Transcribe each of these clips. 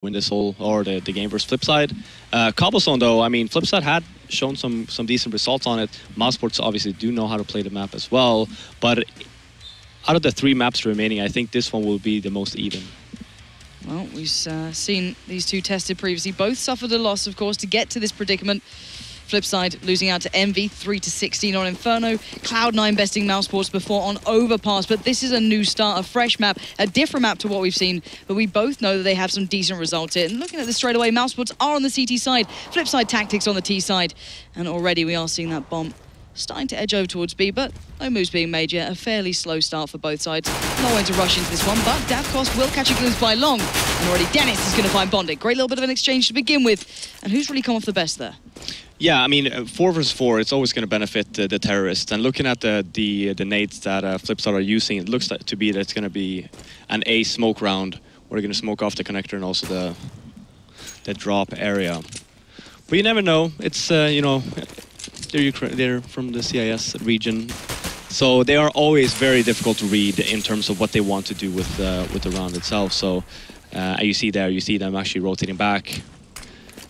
win this whole or the game versus FlipSid. Cobblestone though, I mean FlipSid had shown some decent results on it. Mousesports obviously do know how to play the map as well, but out of the 3 maps remaining, I think this one will be the most even. Well, we've seen these two tested previously. Both suffered a loss, of course, to get to this predicament. FlipSid losing out to Envy 3-16 on Inferno. Cloud9 besting Mousesports before on Overpass. But this is a new start, a fresh map, a different map to what we've seen. But we both know that they have some decent results here. And looking at this straight away, Mousesports are on the CT side. FlipSid tactics on the T side. And already we are seeing that bomb starting to edge over towards B, but no moves being made yet. A fairly slow start for both sides. No one to rush into this one, but Davkos will catch a glimpse by Long. And already Dennis is going to find Bondit. Great little bit of an exchange to begin with. And who's really come off the best there? Yeah, I mean, 4 versus 4, it's always going to benefit the terrorists. And looking at the nades that FlipSid are using, it looks like to be that it's going to be an A smoke round. We're going to smoke off the connector and also the drop area. But you never know. It's, you know, they're from the CIS region. So they are always very difficult to read in terms of what they want to do with the round itself. So you see them actually rotating back.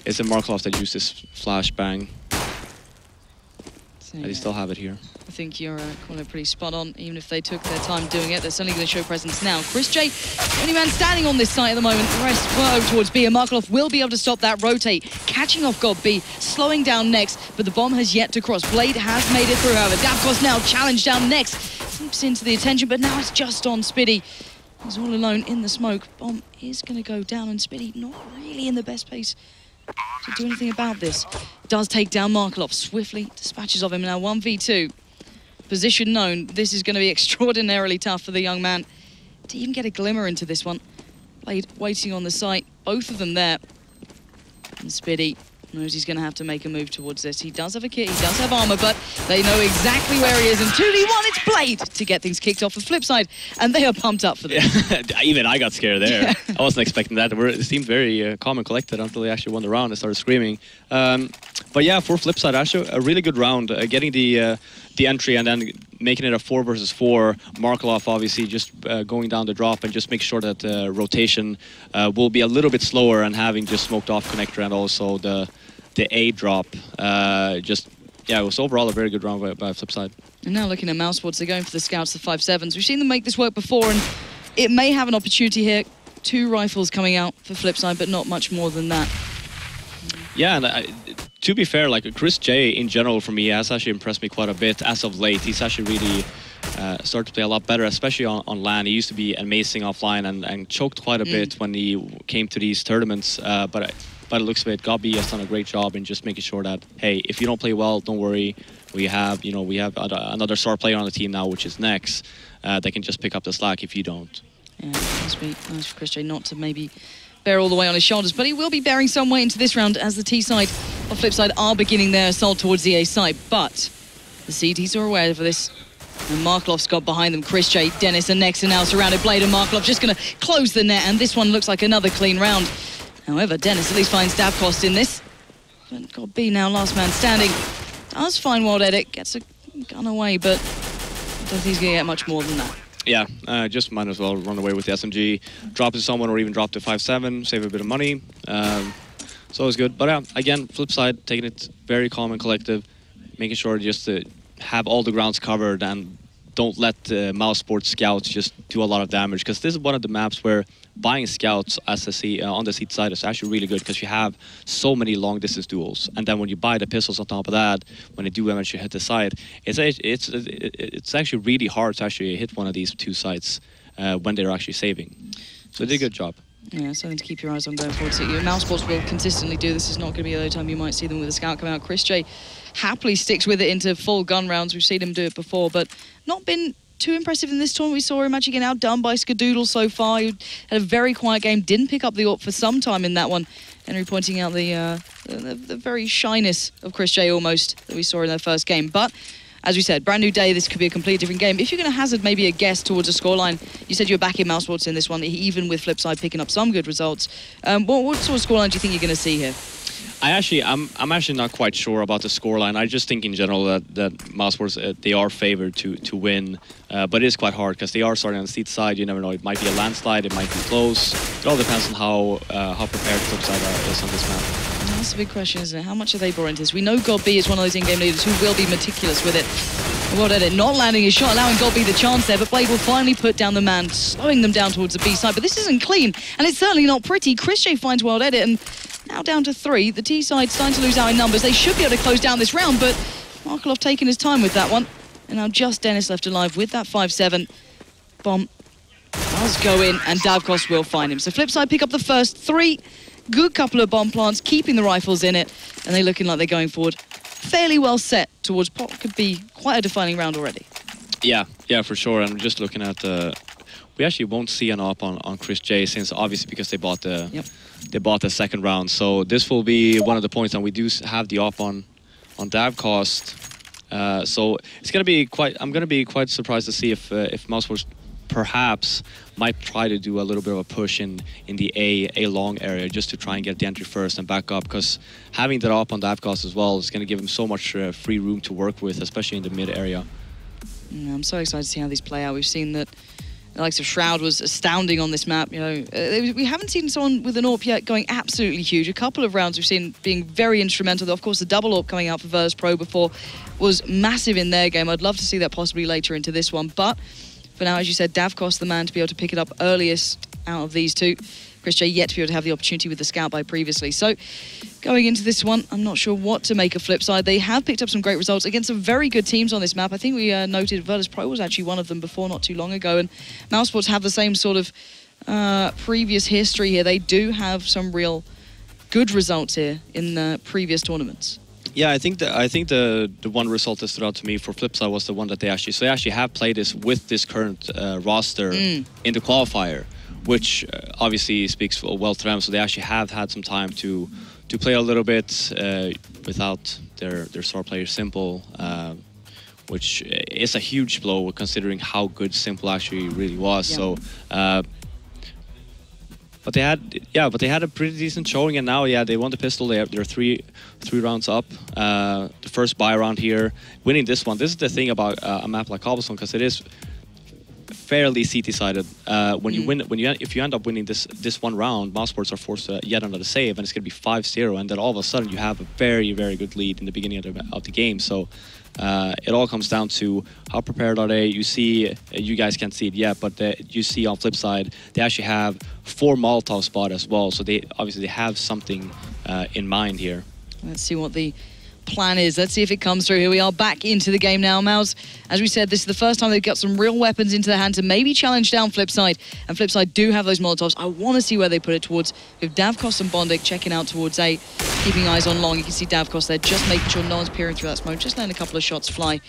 It's a Markloff that used this flashbang. So, yeah. They still have it here. I think you're calling it pretty spot on. Even if they took their time doing it, they're certainly going to show presence now. Chris J, the only man standing on this site at the moment. The rest were over towards B, and Markloff will be able to stop that rotate. Catching off God B, slowing down next, but the bomb has yet to cross. Blade has made it through, however. Davkos now challenged down next. Slips into the attention, but now it's just on Spiddy. He's all alone in the smoke. Bomb is going to go down, and Spiddy not really in the best pace to do anything about this. Does take down Markloff, swiftly dispatches of him now. 1v2. Position known. This is going to be extraordinarily tough for the young man to even get a glimmer into this one. Blade waiting on the site. Both of them there. And Spiddy knows he's going to have to make a move towards this. He does have a kit, he does have armor, but they know exactly where he is. And 2v1, it's Blade to get things kicked off the FlipSid, and they are pumped up for this. Even I got scared there. Yeah. I wasn't expecting that. It seemed very calm and collected until they actually won the round and started screaming. But yeah, for FlipSid, actually a really good round. Getting the entry and then making it a 4 versus 4. Markloff obviously just going down the drop and just make sure that rotation will be a little bit slower, and having just smoked off connector and also the A drop. Yeah, it was overall a very good round by FlipSid. And now looking at Mousesports, they're going for the scouts, the 5.7s. We've seen them make this work before, and it may have an opportunity here. 2 rifles coming out for FlipSid, but not much more than that. Yeah, and to be fair, like Chris J in general for me has actually impressed me quite a bit as of late. He's actually really started to play a lot better, especially on LAN. He used to be amazing offline and choked quite a bit when he came to these tournaments. But by the looks of it, Gobby has done a great job in just making sure that, hey, if you don't play well, don't worry. We have another star player on the team now, which is Nex, that can just pick up the slack if you don't. Yeah, it must be nice for Chris J not to maybe bear all the weight on his shoulders, but he will be bearing some weight into this round as the T side or FlipSid are beginning their assault towards the A side. But the CTs are aware of this, and Markloff's got behind them. Chris J, Dennis and Nex are now surrounded. Blade and Markloff just going to close the net, and this one looks like another clean round. However, Dennis at least finds Davkos in this. But got B now, last man standing. Does find Wild Edit, gets a gun away, but I don't think he's going to get much more than that. Yeah, just might as well run away with the SMG, drop to someone, or even drop to 5.7, save a bit of money. So it's good. But again, FlipSid, taking it very calm and collective, making sure just to have all the grounds covered and don't let the Mousesports scouts just do a lot of damage. Because this is one of the maps where buying scouts as on the seat side is actually really good, because you have so many long distance duels, and then when you buy the pistols on top of that, when they do eventually hit the side, it's actually really hard to actually hit one of these 2 sites when they're actually saving. So they did a good job. Yeah, something to keep your eyes on going forward. So Mousesports will consistently do this. Is not going to be the only time you might see them with a scout come out. Chris J happily sticks with it into full gun rounds. We've seen him do it before, but not been too impressive in this tournament. We saw him actually getting outdone by Skadoodle so far. He had a very quiet game, didn't pick up the AWP for some time in that one. Henry pointing out the very shyness of Chris J almost that we saw in their first game. But as we said, brand new day, this could be a completely different game. If you're going to hazard maybe a guess towards a scoreline, you said you were back in Mousesports in this one, even with FlipSid picking up some good results. What sort of scoreline do you think you're going to see here? I'm actually not quite sure about the scoreline. I just think in general that Mousesports they are favored to win, but it is quite hard because they are starting on the seat side. You never know; it might be a landslide, it might be close. It all depends on how prepared FlipSid is on this map. That's a big question, isn't it? How much are they brought into this? We know God-B is one of those in-game leaders who will be meticulous with it. Well, at it, not landing his shot, allowing God-B the chance there, but Blade will finally put down the man, slowing them down towards the B side. But this isn't clean, and it's certainly not pretty. ChrisJ finds World Edit, and now down to 3. The T-side starting to lose out in numbers. They should be able to close down this round, but Markelov taking his time with that one. And now just Dennis left alive with that 5-7. Bomb does go in, and Davkos will find him. So FlipSid pick up the first 3. Good couple of bomb plants, keeping the rifles in it, and they're looking like they're going forward fairly well set towards what could be quite a defining round already. Yeah, for sure. And just looking at we actually won't see an op on ChrisJ, since obviously because they bought the second round. So this will be one of the points, and we do have the op on Davkos. So it's gonna be quite. I'm gonna be quite surprised to see if Mousesports perhaps might try to do a little bit of a push in the A long area just to try and get the entry first and back up, because having that up on Davkos as well is going to give him so much free room to work with, especially in the mid area. I'm so excited to see how these play out. We've seen that the likes of Shroud was astounding on this map. You know, we haven't seen someone with an AWP yet going absolutely huge. A couple of rounds we've seen being very instrumental. Though, of course, the double AWP coming out for Virtus Pro before was massive in their game. I'd love to see that possibly later into this one, but for now, as you said, Davkos the man to be able to pick it up earliest out of these two. ChrisJ yet to be able to have the opportunity with the scout by previously. So going into this one, I'm not sure what to make of FlipSid. They have picked up some great results against some very good teams on this map. I think we noted Virtus Pro was actually one of them before not too long ago, and Mousesports have the same sort of previous history here. They do have some real good results here in the previous tournaments. Yeah, I think the one result that stood out to me for FlipSid was the one that they actually have played this with this current roster in the qualifier, which obviously speaks well to them. So they actually have had some time to play a little bit without their star player Simple, which is a huge blow considering how good Simple actually really was. Yeah. So. But they had a pretty decent showing, and now they won the pistol. They're three rounds up. The first buy round here, winning this one. This is the thing about a map like Cobblestone, because it is fairly CT-sided. If you end up winning this one round, Mousesports are forced to yet another save, and it's going to be 5-0, and then all of a sudden you have a very, very good lead in the beginning of the game. So it all comes down to how prepared are they. You see, you guys can't see it yet, but you see on FlipSid, they actually have 4 Molotov spot as well. So they obviously have something in mind here. Let's see what the plan is. Let's see if it comes through. Here we are back into the game now. Mouse, as we said, this is the first time they've got some real weapons into their hands to maybe challenge down FlipSid. And FlipSid do have those Molotovs. I want to see where they put it towards. With Davkos and Bondik checking out towards A, keeping eyes on long. You can see Davkos there, just making sure no one's peering through that smoke, just letting a couple of shots fly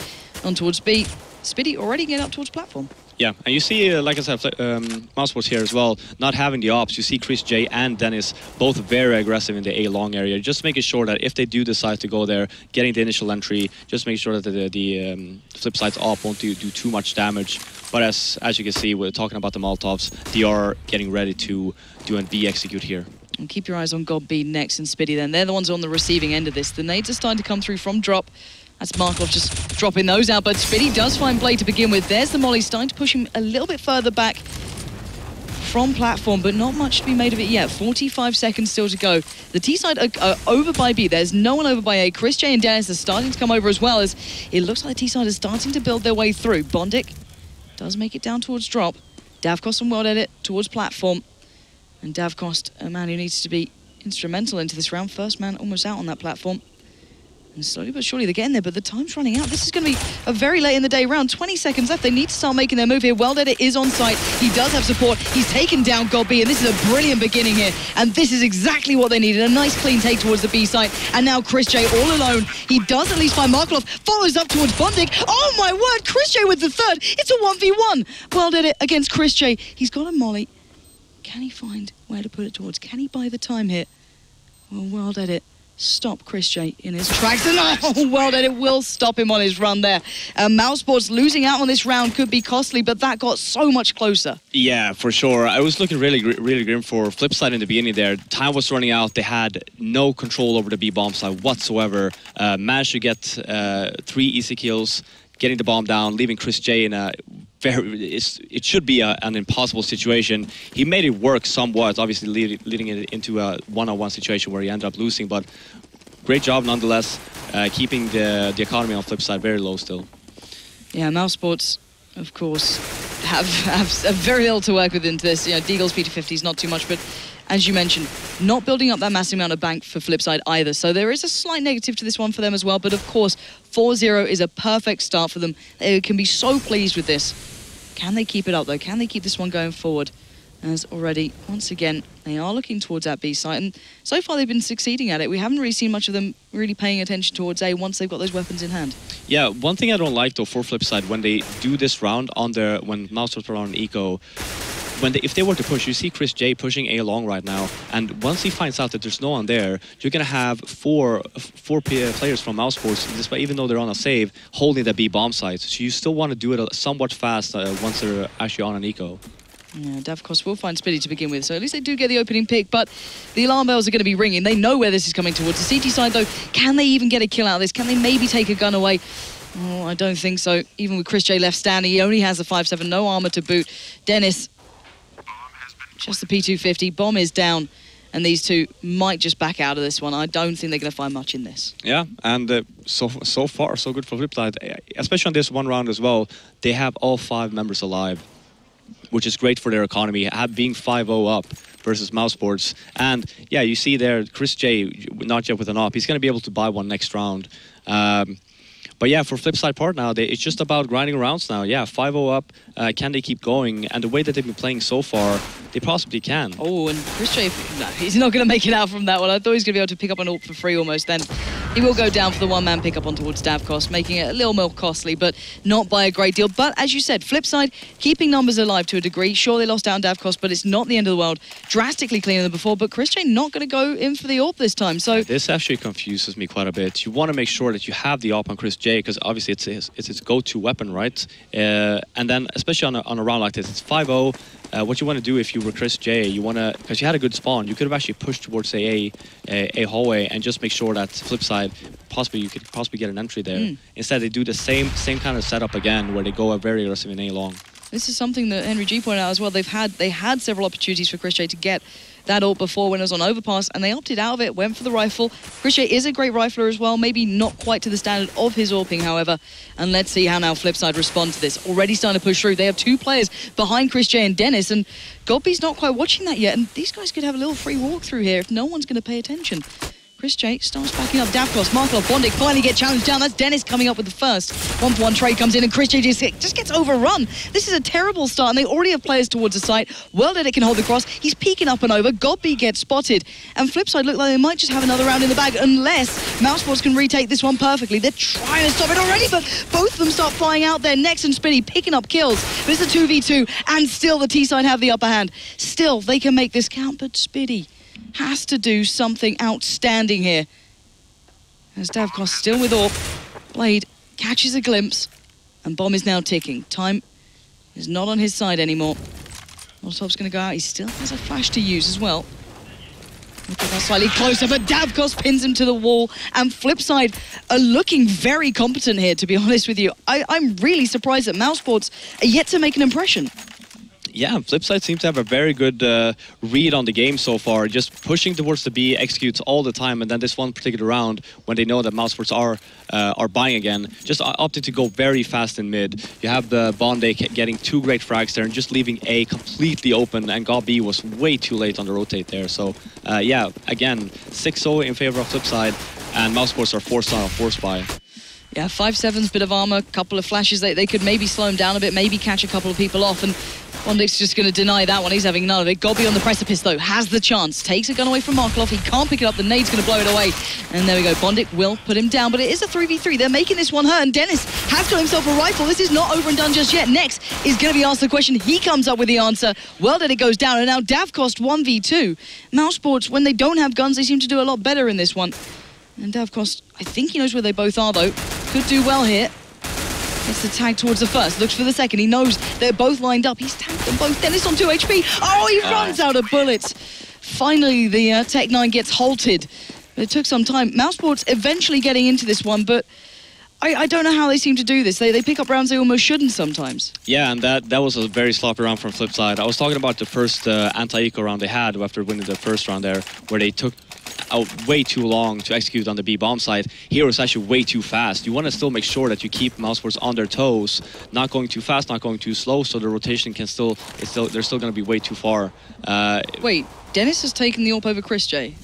on towards B. Spiddy already getting up towards platform. Yeah, and you see, like I said, Mousesports here as well, not having the ops. You see ChrisJ and Dennis both very aggressive in the A long area, just making sure that if they do decide to go there, getting the initial entry, just make sure that the FlipSid's op won't do too much damage. But as you can see, we're talking about the Molotovs, they are getting ready to do an B execute here. And keep your eyes on God-B next and Spiddy then. They're the ones on the receiving end of this. The nades are starting to come through from drop. That's Markov just dropping those out, but Spiddy does find Blade to begin with. There's the molly, starting to push him a little bit further back from platform, but not much to be made of it yet. 45 seconds still to go. The T-side are over by B. There's no one over by A. ChrisJ and Dennis are starting to come over as well, as it looks like the T-side is starting to build their way through. Bondik does make it down towards drop. Davkos and World Edit towards platform. And Davkos, a man who needs to be instrumental into this round. First man almost out on that platform. And slowly but surely they're getting there, but the time's running out. This is going to be a very late in the day round. 20 seconds left. They need to start making their move here. World Edit is on site. He does have support. He's taken down God-B, and this is a brilliant beginning here. And this is exactly what they needed. A nice clean take towards the B site. And now ChrisJ all alone. He does at least find Markelov. Follows up towards Bondik. Oh my word, ChrisJ with the third. It's a 1v1. World Edit against ChrisJ. He's got a molly. Can he find where to put it towards? Can he buy the time here? Well, World Edit stop Chris J in his tracks. And oh, well, then it will stop him on his run there. Mousesports losing out on this round could be costly, but that got so much closer. Yeah, for sure. I was looking really grim for FlipSid in the beginning there. Time was running out. They had no control over the B bomb side whatsoever. Managed to get 3 easy kills, getting the bomb down, leaving Chris J in a it should be an impossible situation. He made it work somewhat, obviously leading it into a one-on-one situation where he ended up losing, but great job nonetheless, keeping the economy on FlipSid very low still. Yeah, Mousesports, of course, have very little to work with into this. You know, Deagle's P250 is not too much, but as you mentioned, not building up that massive amount of bank for FlipSid either. So there is a slight negative to this one for them as well. But of course, 4-0 is a perfect start for them. They can be so pleased with this. Can they keep it up though? Can they keep this one going forward? As already, once again, they are looking towards that B site. And so far they've been succeeding at it. We haven't really seen much of them really paying attention towards A once they've got those weapons in hand. Yeah, one thing I don't like though for FlipSid, when they do this round on their, when Mousesports are on Eco, if they were to push, you see Chris J pushing A long right now, and once he finds out that there's no one there, you're gonna have four players from Mousesports, despite even though they're on a save, holding the B bomb site. So you still want to do it somewhat fast once they're actually on an eco. Yeah, Davkos will find Spitty to begin with, so at least they do get the opening pick, but the alarm bells are going to be ringing. They know where this is coming towards. The CT side, though, can they even get a kill out of this? Can they maybe take a gun away? Oh, I don't think so. Even with Chris J left standing, he only has a 5-7, no armor to boot. Dennis, just the P250, bomb is down, and these two might just back out of this one. I don't think they're going to find much in this. Yeah, and so far, so good for FlipSid. Especially on this one round as well, they have all 5 members alive, which is great for their economy, being 5-0 up versus Mousesports. And yeah, you see there, Chris J, not yet with an op, he's going to be able to buy one next round. But yeah, for FlipSid part now, it's just about grinding rounds now. Yeah, 5-0 up, can they keep going? And the way that they've been playing so far, they possibly can. Oh, and Chris J, no, he's not going to make it out from that one. I thought he was going to be able to pick up an ult for free almost then. He will go down for the one-man pickup on towards Davkos, making it a little more costly, but not by a great deal. But as you said, FlipSid, keeping numbers alive to a degree. Sure, they lost down Davkos, but it's not the end of the world. Drastically cleaner than before, but Chris J not going to go in for the AWP this time. So this actually confuses me quite a bit. You want to make sure that you have the AWP on Chris J, because obviously it's his go-to weapon, right? And then, especially on a round like this, it's 5-0. What you want to do if you were Chris J, you want to, because you had a good spawn, you could have actually pushed towards a hallway and just make sure that FlipSid, you could possibly get an entry there. Instead, they do the same kind of setup again, where they go very aggressive in A long. This is something that Henry G pointed out as well. They had several opportunities for Chris J to get that ult before when it was on overpass, and they opted out of it, went for the rifle. Chris J is a great rifler as well, maybe not quite to the standard of his AWPing, however. And let's see how now FlipSid respond to this. Already starting to push through. They have 2 players behind Chris J and Dennis, and Godby's not quite watching that yet. And these guys could have a little free walk through here if no one's going to pay attention. Chris J starts backing up. Davkos, Markov, Bondic finally get challenged down. That's Dennis coming up with the first. 1-for-1 trade comes in, and Chris J just gets overrun. This is a terrible start, and they already have players towards the site. Well, that it can hold the cross. He's peeking up and over. Godby gets spotted. And FlipSid look like they might just have another round in the bag, unless Mousesports can retake this one perfectly. They're trying to stop it already, but both of them start flying out there. Nex and Spinny picking up kills. But it's a 2v2, and still the T-side have the upper hand. Still, they can make this count, but Spiddy has to do something outstanding here. As Davkos still with AWP, Blade catches a glimpse, and bomb is now ticking. Time is not on his side anymore. Molotov's going to go out. He still has a flash to use as well. Look at that slightly closer, but Davkos pins him to the wall, and FlipSid are looking very competent here, to be honest with you. I'm really surprised that Mousesports are yet to make an impression. Yeah, FlipSid seems to have a very good read on the game so far, just pushing towards the B, executes all the time, and then this one particular round, when they know that Mousesports are buying again, just opting to go very fast in mid. You have the Bondic getting 2 great frags there and just leaving A completely open, and God B was way too late on the rotate there. So yeah, again, 6-0 in favor of FlipSid, and Mousesports are forced on a force buy. Yeah, 5-7's bit of armor, couple of flashes. They could maybe slow him down a bit, maybe catch a couple of people off, and Bondic's just going to deny that one. He's having none of it. Godby on the precipice, though, has the chance. Takes a gun away from Markov. He can't pick it up. The nade's going to blow it away. And there we go. Bondic will put him down, but it is a 3v3. They're making this one hurt, and Dennis has got himself a rifle. This is not over and done just yet. Nex is going to be asked the question. He comes up with the answer. Well, then it goes down, and now Davkos 1v2. Mousesports, when they don't have guns, they seem to do a lot better in this one. And of course, I think he knows where they both are, though. Could do well here. Gets the tag towards the first, looks for the second. He knows they're both lined up. He's tagged them both. Dennis on 2 HP. Oh, he runs out of bullets. Finally, the Tech9 gets halted. But it took some time. Mousesports eventually getting into this one, but I don't know how they seem to do this. They pick up rounds they almost shouldn't sometimes. Yeah, and that was a very sloppy round from FlipSid. I was talking about the first anti-eco round they had after winning the first round there, where they took out way too long to execute on the B bomb side. Here it's actually way too fast. You want to still make sure that you keep Mousesports on their toes, not going too fast, not going too slow, so the rotation can they're still going to be way too far. Wait, Dennis has taken the AWP over Chris J.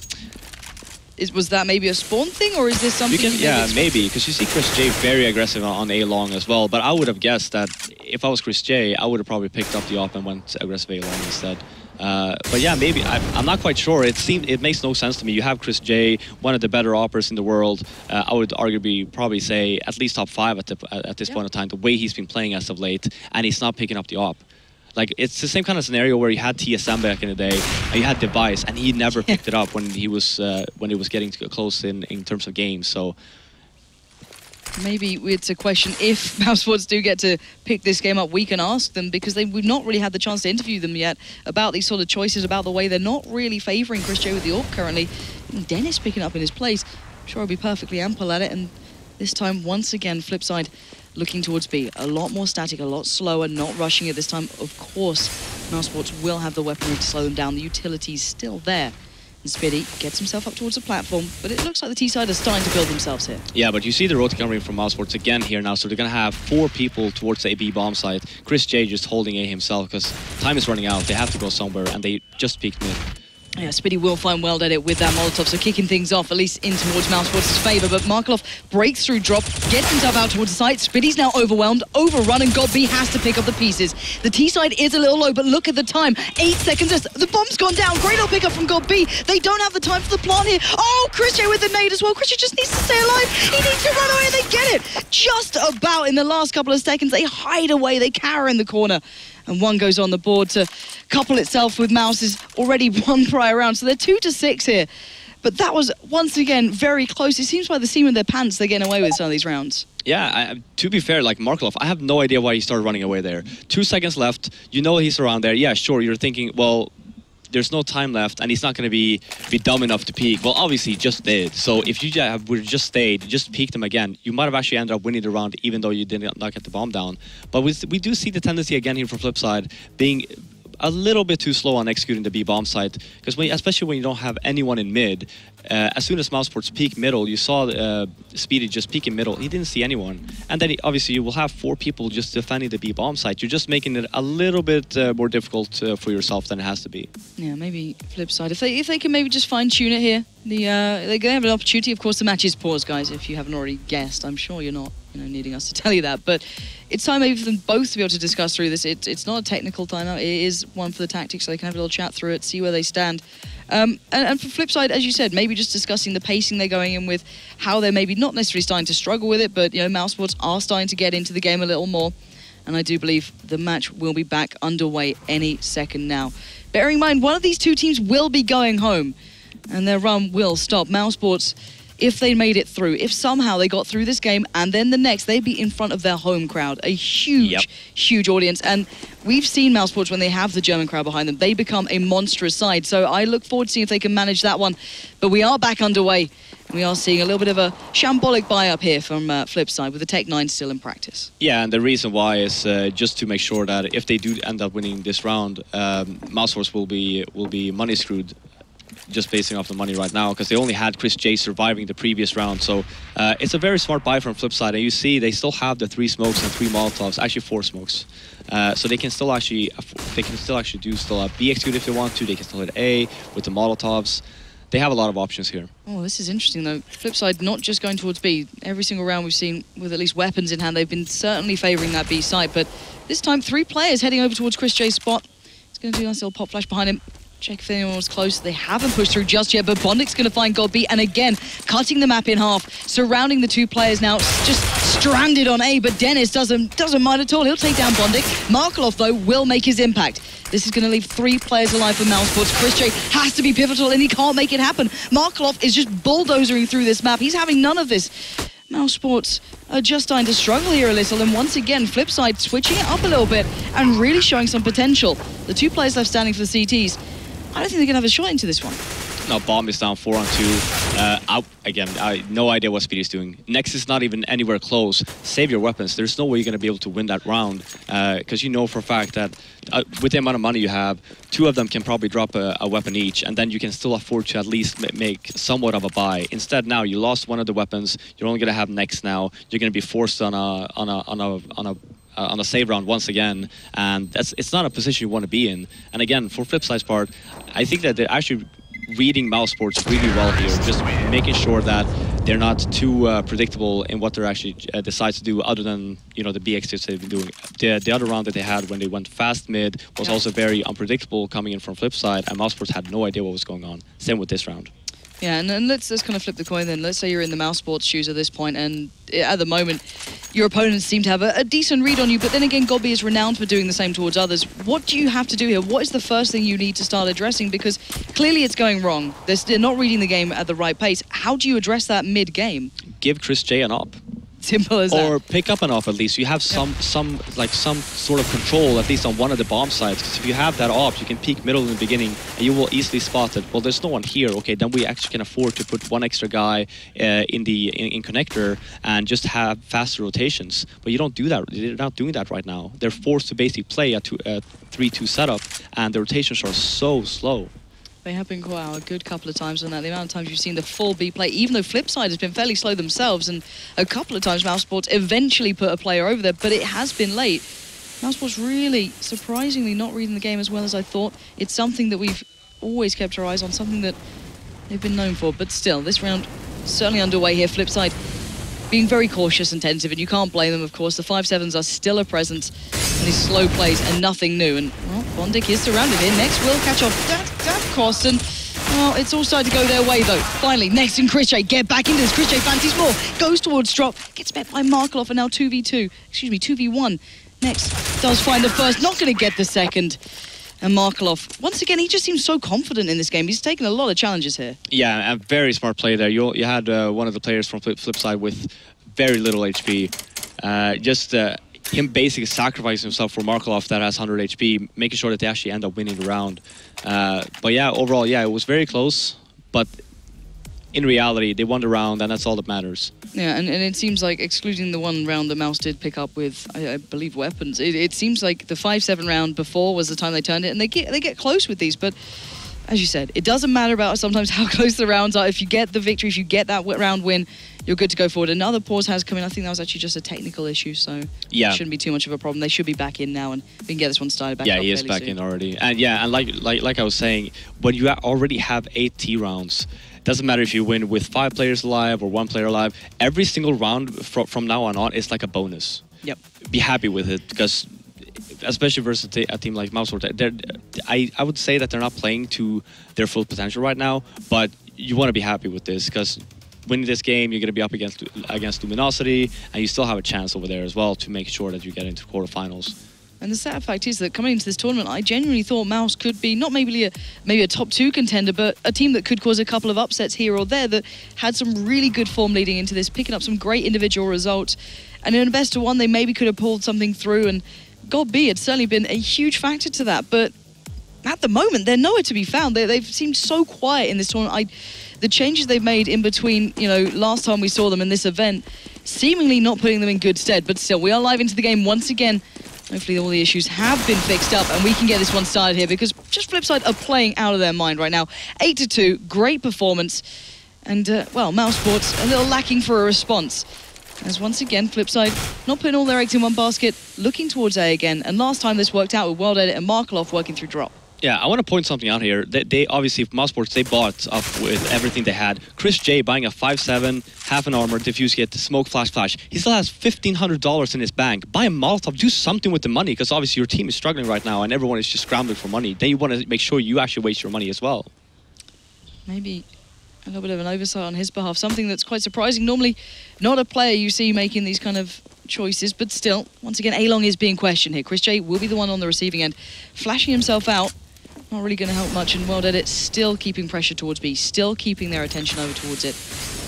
Was that maybe a spawn thing, or is this something? Yeah, maybe, because you see Chris J very aggressive on A long as well. But I would have guessed that if I was Chris J, I would have probably picked up the AWP and went aggressive A long instead. But yeah, maybe I'm not quite sure. It makes no sense to me. You have Chris J, one of the better AWPers in the world. I would arguably probably say at least top 5 at this point in time. The way he's been playing as of late, and he's not picking up the AWP. Like, it's the same kind of scenario where you had TSM back in the day, and you had Device, and he never picked it up when it was getting close in terms of games. So maybe it's a question, if Mousesports do get to pick this game up, we can ask them, because we've not really had the chance to interview them yet about these sort of choices, about the way they're not really favouring Chris J with the AWP currently. And Dennis picking up in his place. I'm sure he'll be perfectly ample at it, and this time, once again, FlipSid looking towards B. A lot more static, a lot slower, not rushing it this time. Of course, Mousesports will have the weaponry to slow them down. The utility's still there. And Spiddy gets himself up towards the platform, but it looks like the T-side are starting to build themselves here. Yeah, but you see the rotate coming from Mousesports again here now, so they're going to have 4 people towards the B bomb site. Chris J just holding A himself, because time is running out. They have to go somewhere, and they just peeked mid. Yeah, Spiddy will find well at it with that Molotov, so kicking things off, at least in towards Mousesports' favour. But Markelov breaks through drop, gets himself out towards the site. Spiddy's now overwhelmed, overrun, and God B has to pick up the pieces. The T-side is a little low, but look at the time. 8 seconds, the bomb's gone down. Great old pickup from God B. They don't have the time for the plant here. Oh, Chris J with the nade as well. Chris J just needs to stay alive. He needs to run away, and they get it. Just about in the last couple of seconds, they hide away, they cower in the corner. And one goes on the board to couple itself with Mouse's already one prior round. So they're 2-6 here. But that was, once again, very close. It seems by the seam of their pants they're getting away with some of these rounds. Yeah, to be fair, like Markelov, I have no idea why he started running away there. 2 seconds left. You know he's around there. Yeah, sure, you're thinking, well, there's no time left, and he's not going to be dumb enough to peek. Well, obviously, he just did. So if you would have just stayed, just peeked him again, you might have actually ended up winning the round, even though you did not get the bomb down. But we do see the tendency again here from FlipSid being a little bit too slow on executing the B bomb site, because especially when you don't have anyone in mid, as soon as Mousesports peak middle, you saw Speedy just peek in middle. He didn't see anyone, and then obviously you will have 4 people just defending the B bomb site. You're just making it a little bit more difficult for yourself than it has to be. Yeah, maybe FlipSid, if they can maybe just fine tune it here, they're gonna have an opportunity. Of course, the match is paused, guys. If you haven't already guessed, I'm sure you're not needing us to tell you that, but it's time maybe for them both to be able to discuss through this. It's not a technical timeout, it is one for the tactics, so they can have a little chat through it, see where they stand. And for FlipSid, as you said, maybe just discussing the pacing they're going in with, how they're maybe not necessarily starting to struggle with it, but Mousesports are starting to get into the game a little more, and I do believe the match will be back underway any second now. Bearing in mind, one of these 2 teams will be going home, and their run will stop. Mousesports, if they made it through, if somehow they got through this game and then the next, they'd be in front of their home crowd, a huge, huge audience. And we've seen Mousesports, when they have the German crowd behind them, they become a monstrous side. So I look forward to seeing if they can manage that one. But we are back underway. We are seeing a little bit of a shambolic buy-up here from FlipSid, with the Tech9 still in practice. Yeah, and the reason why is just to make sure that if they do end up winning this round, Mousesports will be money screwed, just basing off the money right now, because they only had Chris J surviving the previous round. So it's a very smart buy from FlipSid, and you see they still have the 3 smokes and 3 Molotovs, actually 4 smokes. So they can still actually do B execute if they want to. They can still hit A with the Molotovs. They have a lot of options here. Oh, this is interesting though. FlipSid not just going towards B. Every single round we've seen with at least weapons in hand, they've been certainly favouring that B side. But this time 3 players heading over towards Chris J's spot. It's going to do a nice little pop flash behind him. Check if anyone was close. They haven't pushed through just yet, but Bondik's going to find Godby, and again, cutting the map in half, surrounding the two players now, just stranded on A, but Dennis doesn't mind at all. He'll take down Bondik. Markelov, though, will make his impact. This is going to leave 3 players alive for Mousesports. Chrisjay has to be pivotal, and he can't make it happen. Markelov is just bulldozering through this map. He's having none of this. Mousesports are just starting to struggle here a little, and once again, FlipSid switching it up a little bit and really showing some potential. The 2 players left standing for the CTs, I don't think they're going to have a shot into this one. No, Bomb is down 4 on 2. Again, no idea what Speedy's doing. Next is not even anywhere close. Save your weapons. There's no way you're going to be able to win that round, because you know for a fact that with the amount of money you have, 2 of them can probably drop a weapon each, and then you can still afford to at least make somewhat of a buy. Instead, now you lost one of the weapons. You're only going to have next now. You're going to be forced on a save round once again, and it's not a position you want to be in. And again, for FlipSid's part, I think that they're actually reading Mousesports really well here, just making sure that they're not too predictable in what they're actually decide to do, other than, you know, the BX tips they've been doing. The other round that they had when they went fast mid was also very unpredictable coming in from FlipSid, and Mousesports had no idea what was going on. Same with this round. Yeah, and let's kind of flip the coin then. Let's say you're in the Mousesports shoes at this point, and at the moment, your opponents seem to have a decent read on you, but then again, Godby is renowned for doing the same towards others. What do you have to do here? What is the first thing you need to start addressing? Because clearly it's going wrong. They're not reading the game at the right pace. How do you address that mid-game? Give Chrisjay an op. Simple as that. Or pick up an op at least. You have some sort of control at least on one of the bomb sites. Because if you have that op, you can peek middle in the beginning, and you will easily spot it. Well, there's no one here. Okay, then we actually can afford to put one extra guy in connector and just have faster rotations. But you don't do that. They're not doing that right now. They're forced to basically play a 3-2 setup, and the rotations are so slow. They have been a good couple of times on that. The amount of times you've seen the full B play, even though FlipSid has been fairly slow themselves, and a couple of times Mousesports eventually put a player over there, but it has been late. Mousesports really, surprisingly, not reading the game as well as I thought. It's something that we've always kept our eyes on, something that they've been known for, but still, this round certainly underway here. FlipSid being very cautious and tentative, and you can't blame them, of course. The 5-7s are still a presence, and these slow plays and nothing new. And, well, Bondik is surrounded here. Next will catch off that cost, and, well, it's all starting to go their way, though. Finally, next in Chrisjay, get back into this. Chrisjay fancies more, goes towards drop, gets met by Markelov, and now 2v1. Next does find the first, not going to get the second. And Markelov, once again, he just seems so confident in this game. He's taken a lot of challenges here. Yeah, a very smart play there. You had one of the players from FlipSid with very little HP. Him basically sacrificing himself for Markelov that has 100 HP, making sure that they actually end up winning the round. But yeah, overall, yeah, it was very close. But in reality, they won the round, and that's all that matters. Yeah, and it seems like, excluding the one round that Mouse did pick up with, I believe, weapons, it seems like the 5-7 round before was the time they turned it, and they get close with these, but as you said, it doesn't matter about sometimes how close the rounds are. If you get the victory, if you get that round win, you're good to go forward. Another pause has come in. I think that was actually just a technical issue, so yeah, it shouldn't be too much of a problem. They should be back in now, and we can get this one started back up. Yeah, he is back in already. And yeah, and like I was saying, when you already have 8 T rounds, doesn't matter if you win with 5 players alive or 1 player alive. Every single round from now on is like a bonus. Yep. Be happy with it, because especially versus a team like Mousesports, I would say that they're not playing to their full potential right now, but you want to be happy with this, because winning this game, you're going to be up against Luminosity, and you still have a chance over there as well to make sure that you get into quarterfinals. And the sad fact is that coming into this tournament, I genuinely thought Mouse could be not maybe a top 2 contender, but a team that could cause a couple of upsets here or there, that had some really good form leading into this, picking up some great individual results. And in a best of 1, they maybe could have pulled something through, and Godby had certainly been a huge factor to that. But at the moment, they're nowhere to be found. They've seemed so quiet in this tournament. The changes they've made in between, you know, last time we saw them in this event, seemingly not putting them in good stead. But still, we are live into the game once again. Hopefully all the issues have been fixed up, and we can get this one started here, because just FlipSid are playing out of their mind right now. 8-2, great performance. And, well, Mousesports a little lacking for a response. As once again, FlipSid not putting all their eggs in one basket, looking towards A again. And last time this worked out with World Edit and Markelov working through drop. Yeah, I want to point something out here. They obviously, Mousesports, they bought up with everything they had. Chris J buying a 5.7, half an armor, diffuse kit, smoke, flash. He still has $1,500 in his bank. Buy a Molotov, do something with the money, because obviously your team is struggling right now and everyone is just scrambling for money. Then you want to make sure you actually waste your money as well. Maybe a little bit of an oversight on his behalf, something that's quite surprising. Normally, not a player you see making these kind of choices, but still, once again, A-Long is being questioned here. Chris J will be the one on the receiving end, flashing himself out. Not really going to help much, and World Edit still keeping pressure towards B, still keeping their attention over towards it.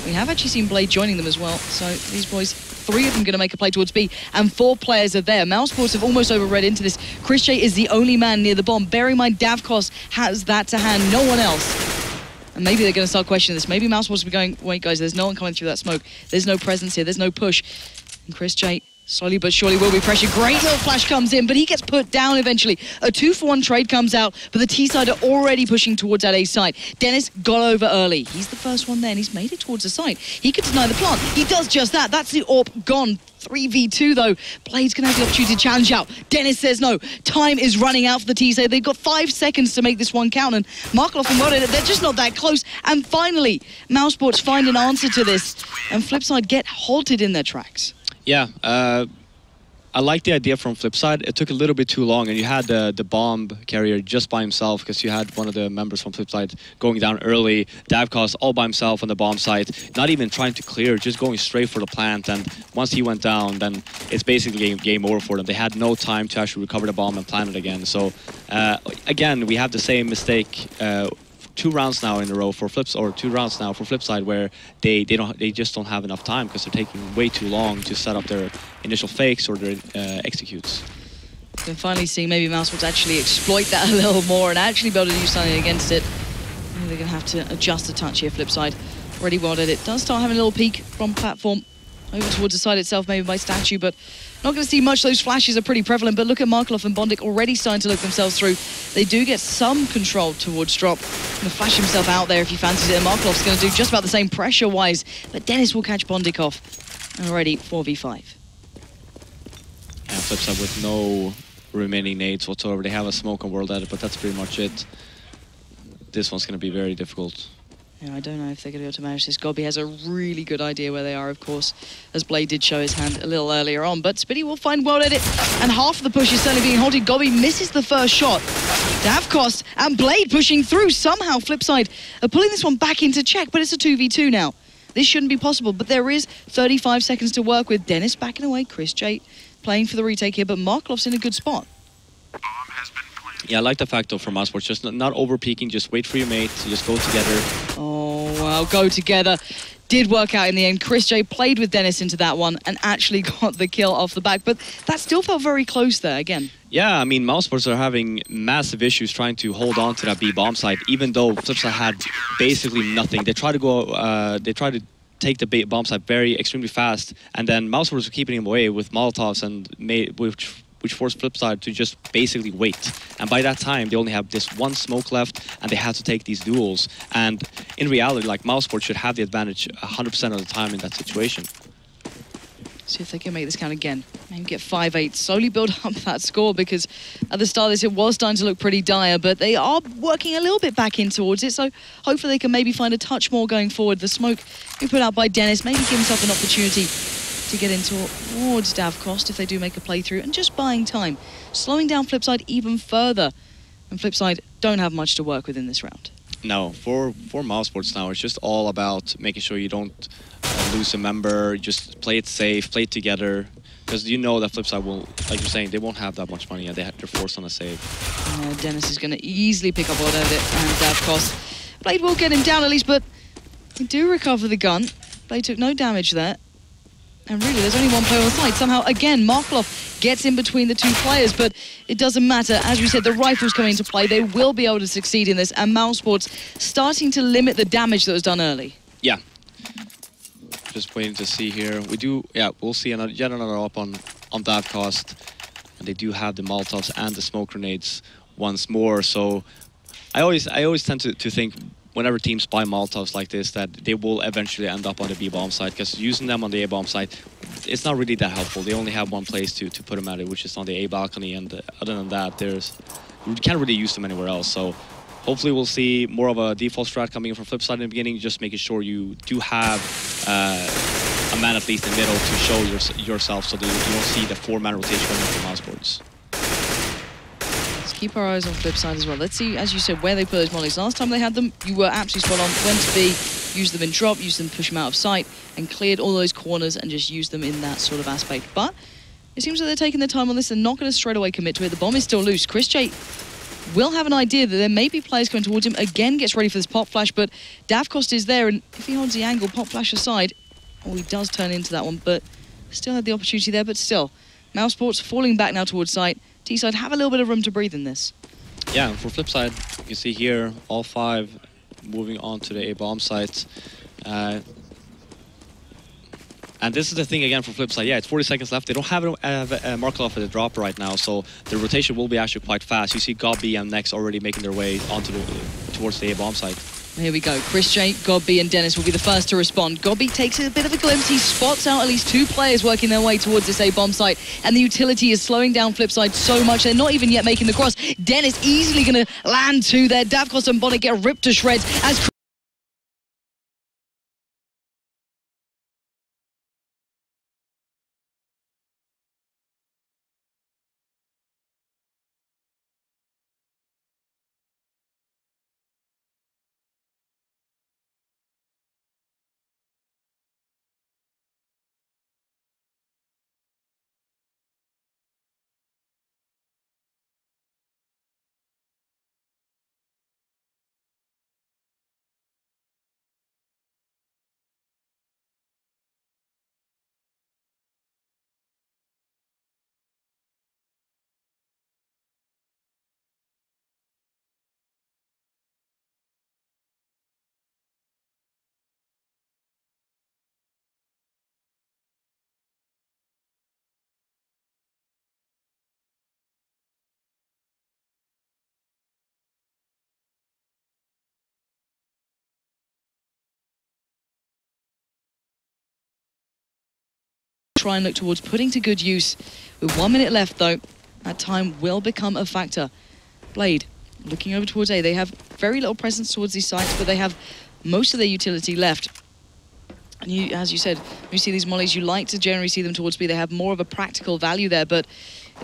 We have actually seen Blade joining them as well, so these boys, 3 of them going to make a play towards B, and 4 players are there. Mousesports have almost overread into this. Chris J is the only man near the bomb. Bear in mind, Davkos has that to hand, no one else. And maybe they're going to start questioning this. Maybe Mousesports will be going, wait guys, there's no one coming through that smoke. There's no presence here, there's no push. And Chris J slowly but surely will be pressured. Great little flash comes in, but he gets put down eventually. A 2-for-1 trade comes out, but the T-side are already pushing towards that A side. Dennis got over early. He's the first one there, and he's made it towards the side. He could deny the plant. He does just that. That's the AWP gone. 3v2 though. Blade's gonna have the opportunity to challenge out. Dennis says no. Time is running out for the T-side. They've got 5 seconds to make this one count, and Markloff and World Edit, they're just not that close. And finally, Mousesports find an answer to this, and FlipSid get halted in their tracks. Yeah, I like the idea from FlipSid. It took a little bit too long, and you had the bomb carrier just by himself, because you had one of the members from FlipSid going down early. Davkos all by himself on the bomb site, not even trying to clear, just going straight for the plant. And once he went down, then it's basically game over for them. They had no time to actually recover the bomb and plant it again. So again, we have the same mistake. 2 rounds now in a row for FlipSid, where they just don't have enough time, because they're taking way too long to set up their initial fakes or their executes. You can finally see maybe Mousesports actually exploit that a little more and actually be able to do something against it. Maybe they're going to have to adjust a touch here. FlipSid already World Edit does start having a little peek from platform over towards the side itself, maybe by statue, but not going to see much. Those flashes are pretty prevalent, but look at Markloff and Bondik already starting to look themselves through. They do get some control towards drop. Going to flash himself out there if he fancies it, and Markloff's going to do just about the same pressure-wise, but Dennis will catch Bondik off. And already 4v5. Yeah, FlipSid with no remaining nades whatsoever. They have a smoke on World Edit, but that's pretty much it. This one's going to be very difficult. Yeah, I don't know if they're going to be able to manage this. Gobby has a really good idea where they are, of course, as Blade did show his hand a little earlier on. But Spitty will find World Edit, and half of the push is certainly being halted. Gobby misses the first shot. Davkos and Blade pushing through. Somehow FlipSid are pulling this one back into check, but it's a 2v2 now. This shouldn't be possible, but there is 35 seconds to work with. Dennis backing away, Chris J playing for the retake here, but Markloff's in a good spot. Yeah, I like the fact though from Mousesports, just not over peeking, just wait for your mate, just go together. Oh, well, go together. Did work out in the end. Chris J played with Dennis into that one and actually got the kill off the back, but that still felt very close there again. Yeah, I mean, Mousesports are having massive issues trying to hold on to that B bomb site, even though FlipSid had basically nothing. They try to go, they try to take the bomb site extremely fast, and then Mousesports were keeping him away with Molotovs, and which forced FlipSid to just basically wait. And by that time, they only have this one smoke left, and they had to take these duels. And in reality, like, Mousesports should have the advantage 100% of the time in that situation. See if they can make this count again. Maybe get 5-8, slowly build up that score, because at the start of this, it was starting to look pretty dire, but they are working a little bit back in towards it, so hopefully they can maybe find a touch more going forward. The smoke being put out by Dennis, maybe give himself an opportunity to get in towards Davkos if they do make a playthrough, and just buying time, slowing down FlipSid even further. And FlipSid don't have much to work with in this round. No, for Mousesports now, it's just all about making sure you don't lose a member, just play it safe, play it together, because you know that FlipSid will, like you're saying, they won't have that much money, and they're forced on a save. Dennis is going to easily pick up World Edit and Davkos. Blade will get him down at least, but they do recover the gun. Blade took no damage there. And really, there's only one player on the side. Somehow, again, Markloff gets in between the 2 players, but it doesn't matter. As we said, the rifles come into play. They will be able to succeed in this, and Mousesports starting to limit the damage that was done early. Yeah. Just waiting to see here. We'll see yet another up on Davkos. And they do have the Molotovs and the smoke grenades once more. So I always tend to think, whenever teams buy Molotovs like this, that they will eventually end up on the B-bomb site, because using them on the A-bomb site, it's not really that helpful. They only have one place to put them at it, which is on the A balcony, and other than that, there's you can't really use them anywhere else. So hopefully we'll see more of a default strat coming in from FlipSid in the beginning, just making sure you do have a man at least in the middle to show yourself, so that you don't see the 4-man rotation coming from Mousesports. Let's keep our eyes on FlipSid as well. Let's see, as you said, where they put those mollies. Last time they had them, you were absolutely spot on. When to be, use them in drop, use them to push them out of sight, and cleared all those corners and just use them in that sort of aspect. But it seems that they're taking their time on this and not going to straight away commit to it. The bomb is still loose. ChrisJ will have an idea that there may be players coming towards him. Again, gets ready for this pop flash, but Davkost is there, and if he holds the angle, pop flash aside, oh, he does turn into that one, but still had the opportunity there. But still, Mousesports falling back now towards site. T-side have a little bit of room to breathe in this. Yeah, for FlipSid, you can see here all 5 moving on to the A-bomb site. And this is the thing again for FlipSid. Yeah, it's 40 seconds left. They don't have a mark off at the drop right now, so the rotation will be actually quite fast. You see Gobby and Nex already making their way onto towards the A-bomb site. Here we go. ChrisJ, Gobby and Dennis will be the first to respond. Gobby takes a bit of a glimpse. He spots out at least 2 players working their way towards this A-bomb site, and the utility is slowing down FlipSid so much they're not even yet making the cross. Dennis easily going to land 2 there. Davkost and Bonnet get ripped to shreds as try and look towards putting to good use. With 1 minute left, though, that time will become a factor. Blade looking over towards A. They have very little presence towards these sites, but they have most of their utility left. And you, as you said, when you see these mollies, you like to generally see them towards B. They have more of a practical value there, but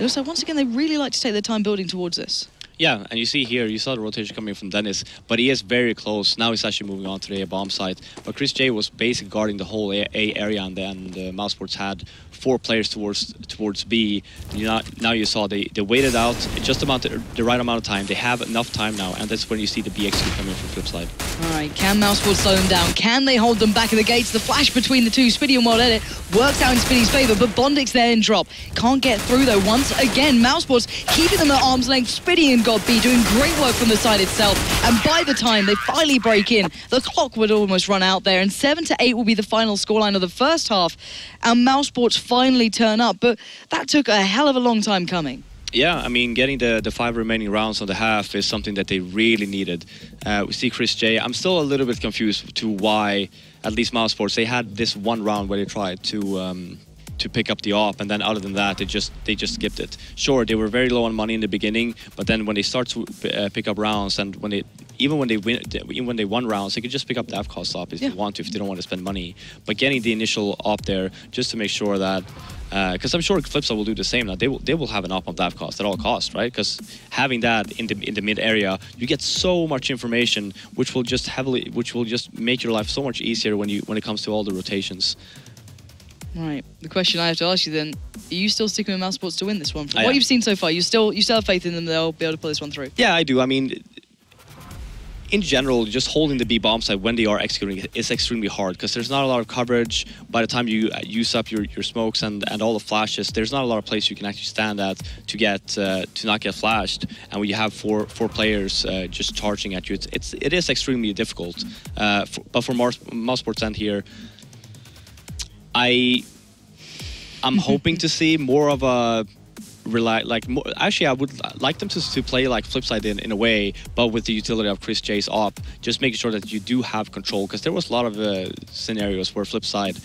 also, once again, they really like to take their time building towards this. Yeah, and you see here, you saw the rotation coming from Dennis, but he is very close. Now he's actually moving on to the A-bomb site. But ChrisJ was basically guarding the whole A area, and then Mousesports had 4 players towards B. Now you saw they waited out just the right amount of time. They have enough time now, and that's when you see the BXQ coming from FlipSid. All right, can Mousesports slow them down? Can they hold them back at the gates? The flash between the two, Spiddy and Wild Edit, works out in Spiddy's favor, but Bondix there in drop. Can't get through, though. Once again, Mousesports keeping them at arm's length. Spiddy and Godby doing great work from the side itself, and by the time they finally break in, the clock would almost run out there, and 7-8 will be the final scoreline of the first half, and Mousesports finally turn up, but that took a hell of a long time coming. Yeah, I mean, getting the 5 remaining rounds on the half is something that they really needed. We see ChrisJ. I'm still a little bit confused to why, at least Mousesports, they had this one round where they tried to pick up the op, and then other than that, they just skipped it. Sure, they were very low on money in the beginning, but then when they start to pick up rounds, and even when they won rounds, they could just pick up the Davkost op if they want to, if they don't want to spend money. But getting the initial op there, just to make sure that, because I'm sure FlipSid will do the same now. They will have an op on Davkost at all costs, right? Because having that in the mid area, you get so much information, which will just make your life so much easier when it comes to all the rotations. Right. The question I have to ask you then, are you still sticking with Mousesports to win this one? From what you've seen so far, you still have faith in them they'll be able to pull this one through? Yeah, I do. I mean, in general, just holding the B bomb site when they are executing is extremely hard because there's not a lot of coverage. By the time you use up your smokes and all the flashes, there's not a lot of place you can actually stand at to not get flashed. And when you have four players just charging at you, it is extremely difficult. But for Mousesports end here, I'm hoping to see more of a actually I would like them to play like FlipSid in a way, but with the utility of ChrisJ's op, just making sure that you do have control, because there was a lot of scenarios where FlipSid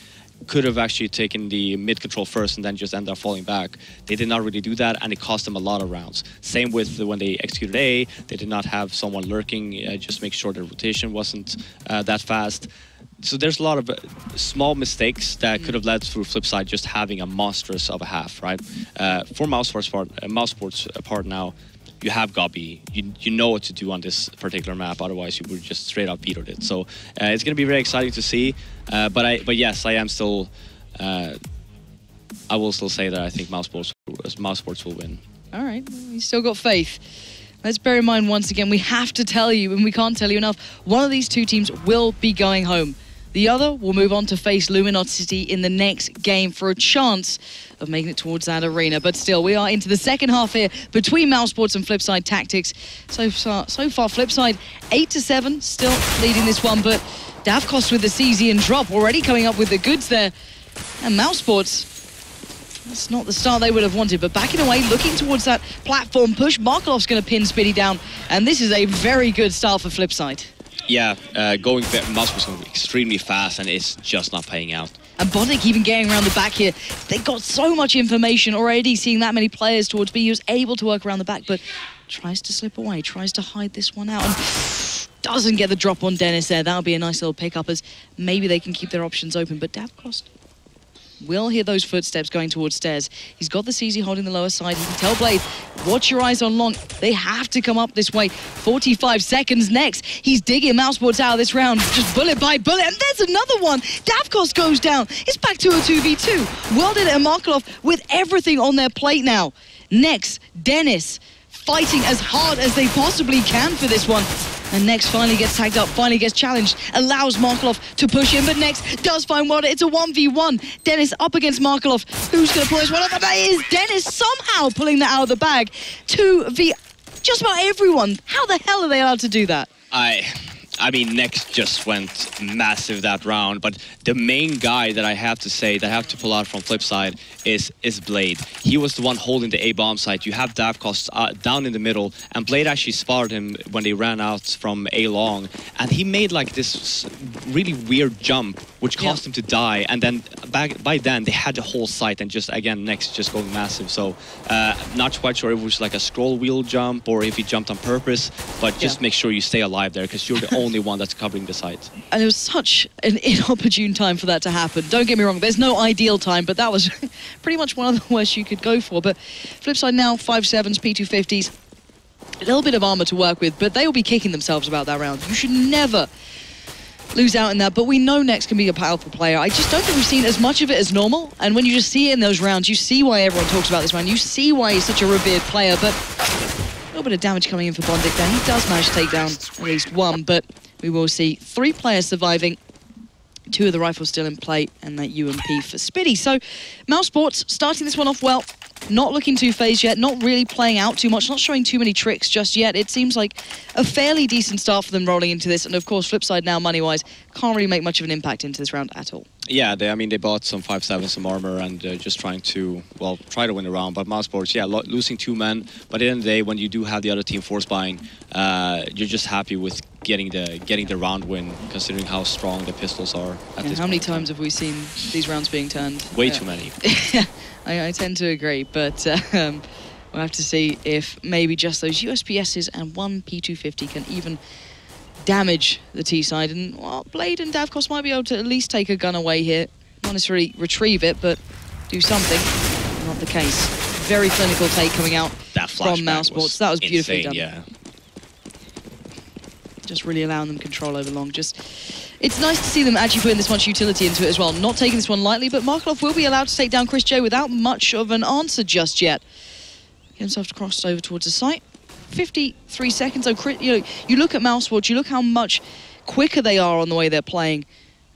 could have actually taken the mid control first and then just end up falling back. They did not really do that, and it cost them a lot of rounds. Same with when they executed A, they did not have someone lurking, just make sure the rotation wasn't that fast. So there's a lot of small mistakes that could have led through FlipSid just having a monstrous of a half, right? For Mousesports part now, you have Gobby. You know what to do on this particular map. Otherwise, you would just straight up vetoed it. So it's going to be very exciting to see. But yes, I am still. I will still say that I think Mousesports will win. All right, you still got faith. Let's bear in mind once again, we have to tell you, and we can't tell you enough, one of these two teams will be going home. The other will move on to face Luminosity in the next game for a chance of making it towards that arena. But still, we are into the second half here between Mousesports and FlipSid Tactics. So far, FlipSid 8-7, still leading this one, but Davkos with the CZ and drop already coming up with the goods there. And Mousesports, that's not the start they would have wanted, but backing away, looking towards that platform push. Markelov's going to pin Spitty down, and this is a very good start for FlipSid. Yeah, Mousesports going extremely fast, and it's just not paying out. And Bondic even getting around the back here. They got so much information already, seeing that many players towards B. He was able to work around the back, but tries to slip away, tries to hide this one out, and doesn't get the drop on Dennis there. That'll be a nice little pickup, as maybe they can keep their options open, but Davkos will hear those footsteps going towards stairs. He's got the CZ holding the lower side. He can tell Blade, watch your eyes on long. They have to come up this way. 45 seconds next. He's digging Mousesports out of this round. Just bullet by bullet. And there's another one. Davkos goes down. It's back to a 2v2. Welded and Markelov with everything on their plate now. Next, Dennis fighting as hard as they possibly can for this one. And Next finally gets tagged up, finally gets challenged, allows Markelov to push in, but Next does find Welder. It's a 1v1. Dennis up against Markelov. Who's going to pull this one up? That is Dennis somehow pulling that out of the bag. 2v just about everyone. How the hell are they allowed to do that? I mean, Next just went massive that round, but the main guy that I have to say, that I have to pull out from FlipSid is Blade. He was the one holding the A-bomb site. You have Davkos down in the middle, and Blade actually spotted him when they ran out from A-long, and he made like this really weird jump, which caused him to die, and then by then they had the whole site, and just, again, Next just going massive. So, not quite sure if it was like a scroll wheel jump, or if he jumped on purpose, but just make sure you stay alive there, because you're the only one that's covering the site. And it was such an inopportune time for that to happen. Don't get me wrong, there's no ideal time, but that was pretty much one of the worst you could go for. But FlipSid now, 5.7s, P250s. A little bit of armor to work with, but they will be kicking themselves about that round. You should never lose out in that, but we know Next can be a powerful player. I just don't think we've seen as much of it as normal, and when you just see it in those rounds, you see why everyone talks about this round. You see why he's such a revered player, but a little bit of damage coming in for Bondic there. He does manage to take down at least one, but we will see 3 players surviving, 2 of the rifles still in play, and that UMP for Spitty. So, Mousesports starting this one off well, not looking too phased yet, not really playing out too much, not showing too many tricks just yet. It seems like a fairly decent start for them rolling into this, and of course, FlipSid now, money-wise, can't really make much of an impact into this round at all. Yeah, they bought some 5.7, some armor, and just trying to, well, try to win the round. But Mousesports, yeah, losing 2 men. But at the end of the day, when you do have the other team force buying, you're just happy with getting the round win, considering how strong the pistols are at this How many point. times have we seen these rounds being turned? Way too many. I tend to agree, but we'll have to see if maybe just those USPSs and 1 P250 can even damage the T-side. And well, Blade and Davkos might be able to at least take a gun away here. Not necessarily retrieve it, but do something. Not the case. Very clinical take coming out from Mousesports. That was beautifully insane, done. Yeah. Just really allowing them control over long. It's nice to see them actually putting this much utility into it as well. Not taking this one lightly, but Markelov will be allowed to take down Chris J without much of an answer just yet. Get himself crossed over towards the site. 53 seconds. So, you look at Mousesports, you look how much quicker they are on the way they're playing.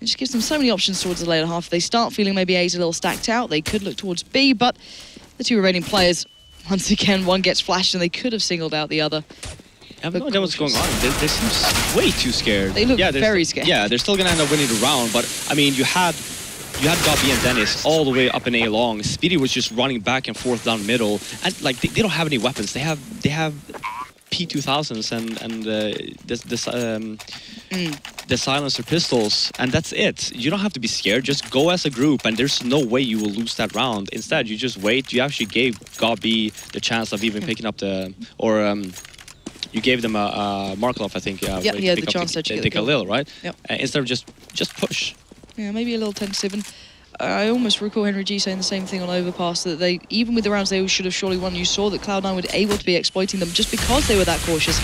It just gives them so many options towards the later half. If they start feeling maybe A's a little stacked out, they could look towards B, but the 2 remaining players, once again, one gets flashed and they could have singled out the other. I have no idea what's going on. They seem way too scared. They look very scared. Yeah, they're still going to end up winning the round, but I mean, you had Gobby and Dennis all the way up in A long. Speedy was just running back and forth down middle, and like they don't have any weapons. They have P2000s and the silencer pistols, and that's it. You don't have to be scared. Just go as a group, and there's no way you will lose that round. Instead, you just wait. You actually gave Gabi the chance of even picking up the, or you gave them a Markov, I think. Yeah, he had the chance to take a little, right? Yep. Instead of just push. Yeah, maybe a little tentative. And I almost recall Henry G saying the same thing on Overpass, that they, even with the rounds they should have surely won, you saw that Cloud9 were able to be exploiting them just because they were that cautious.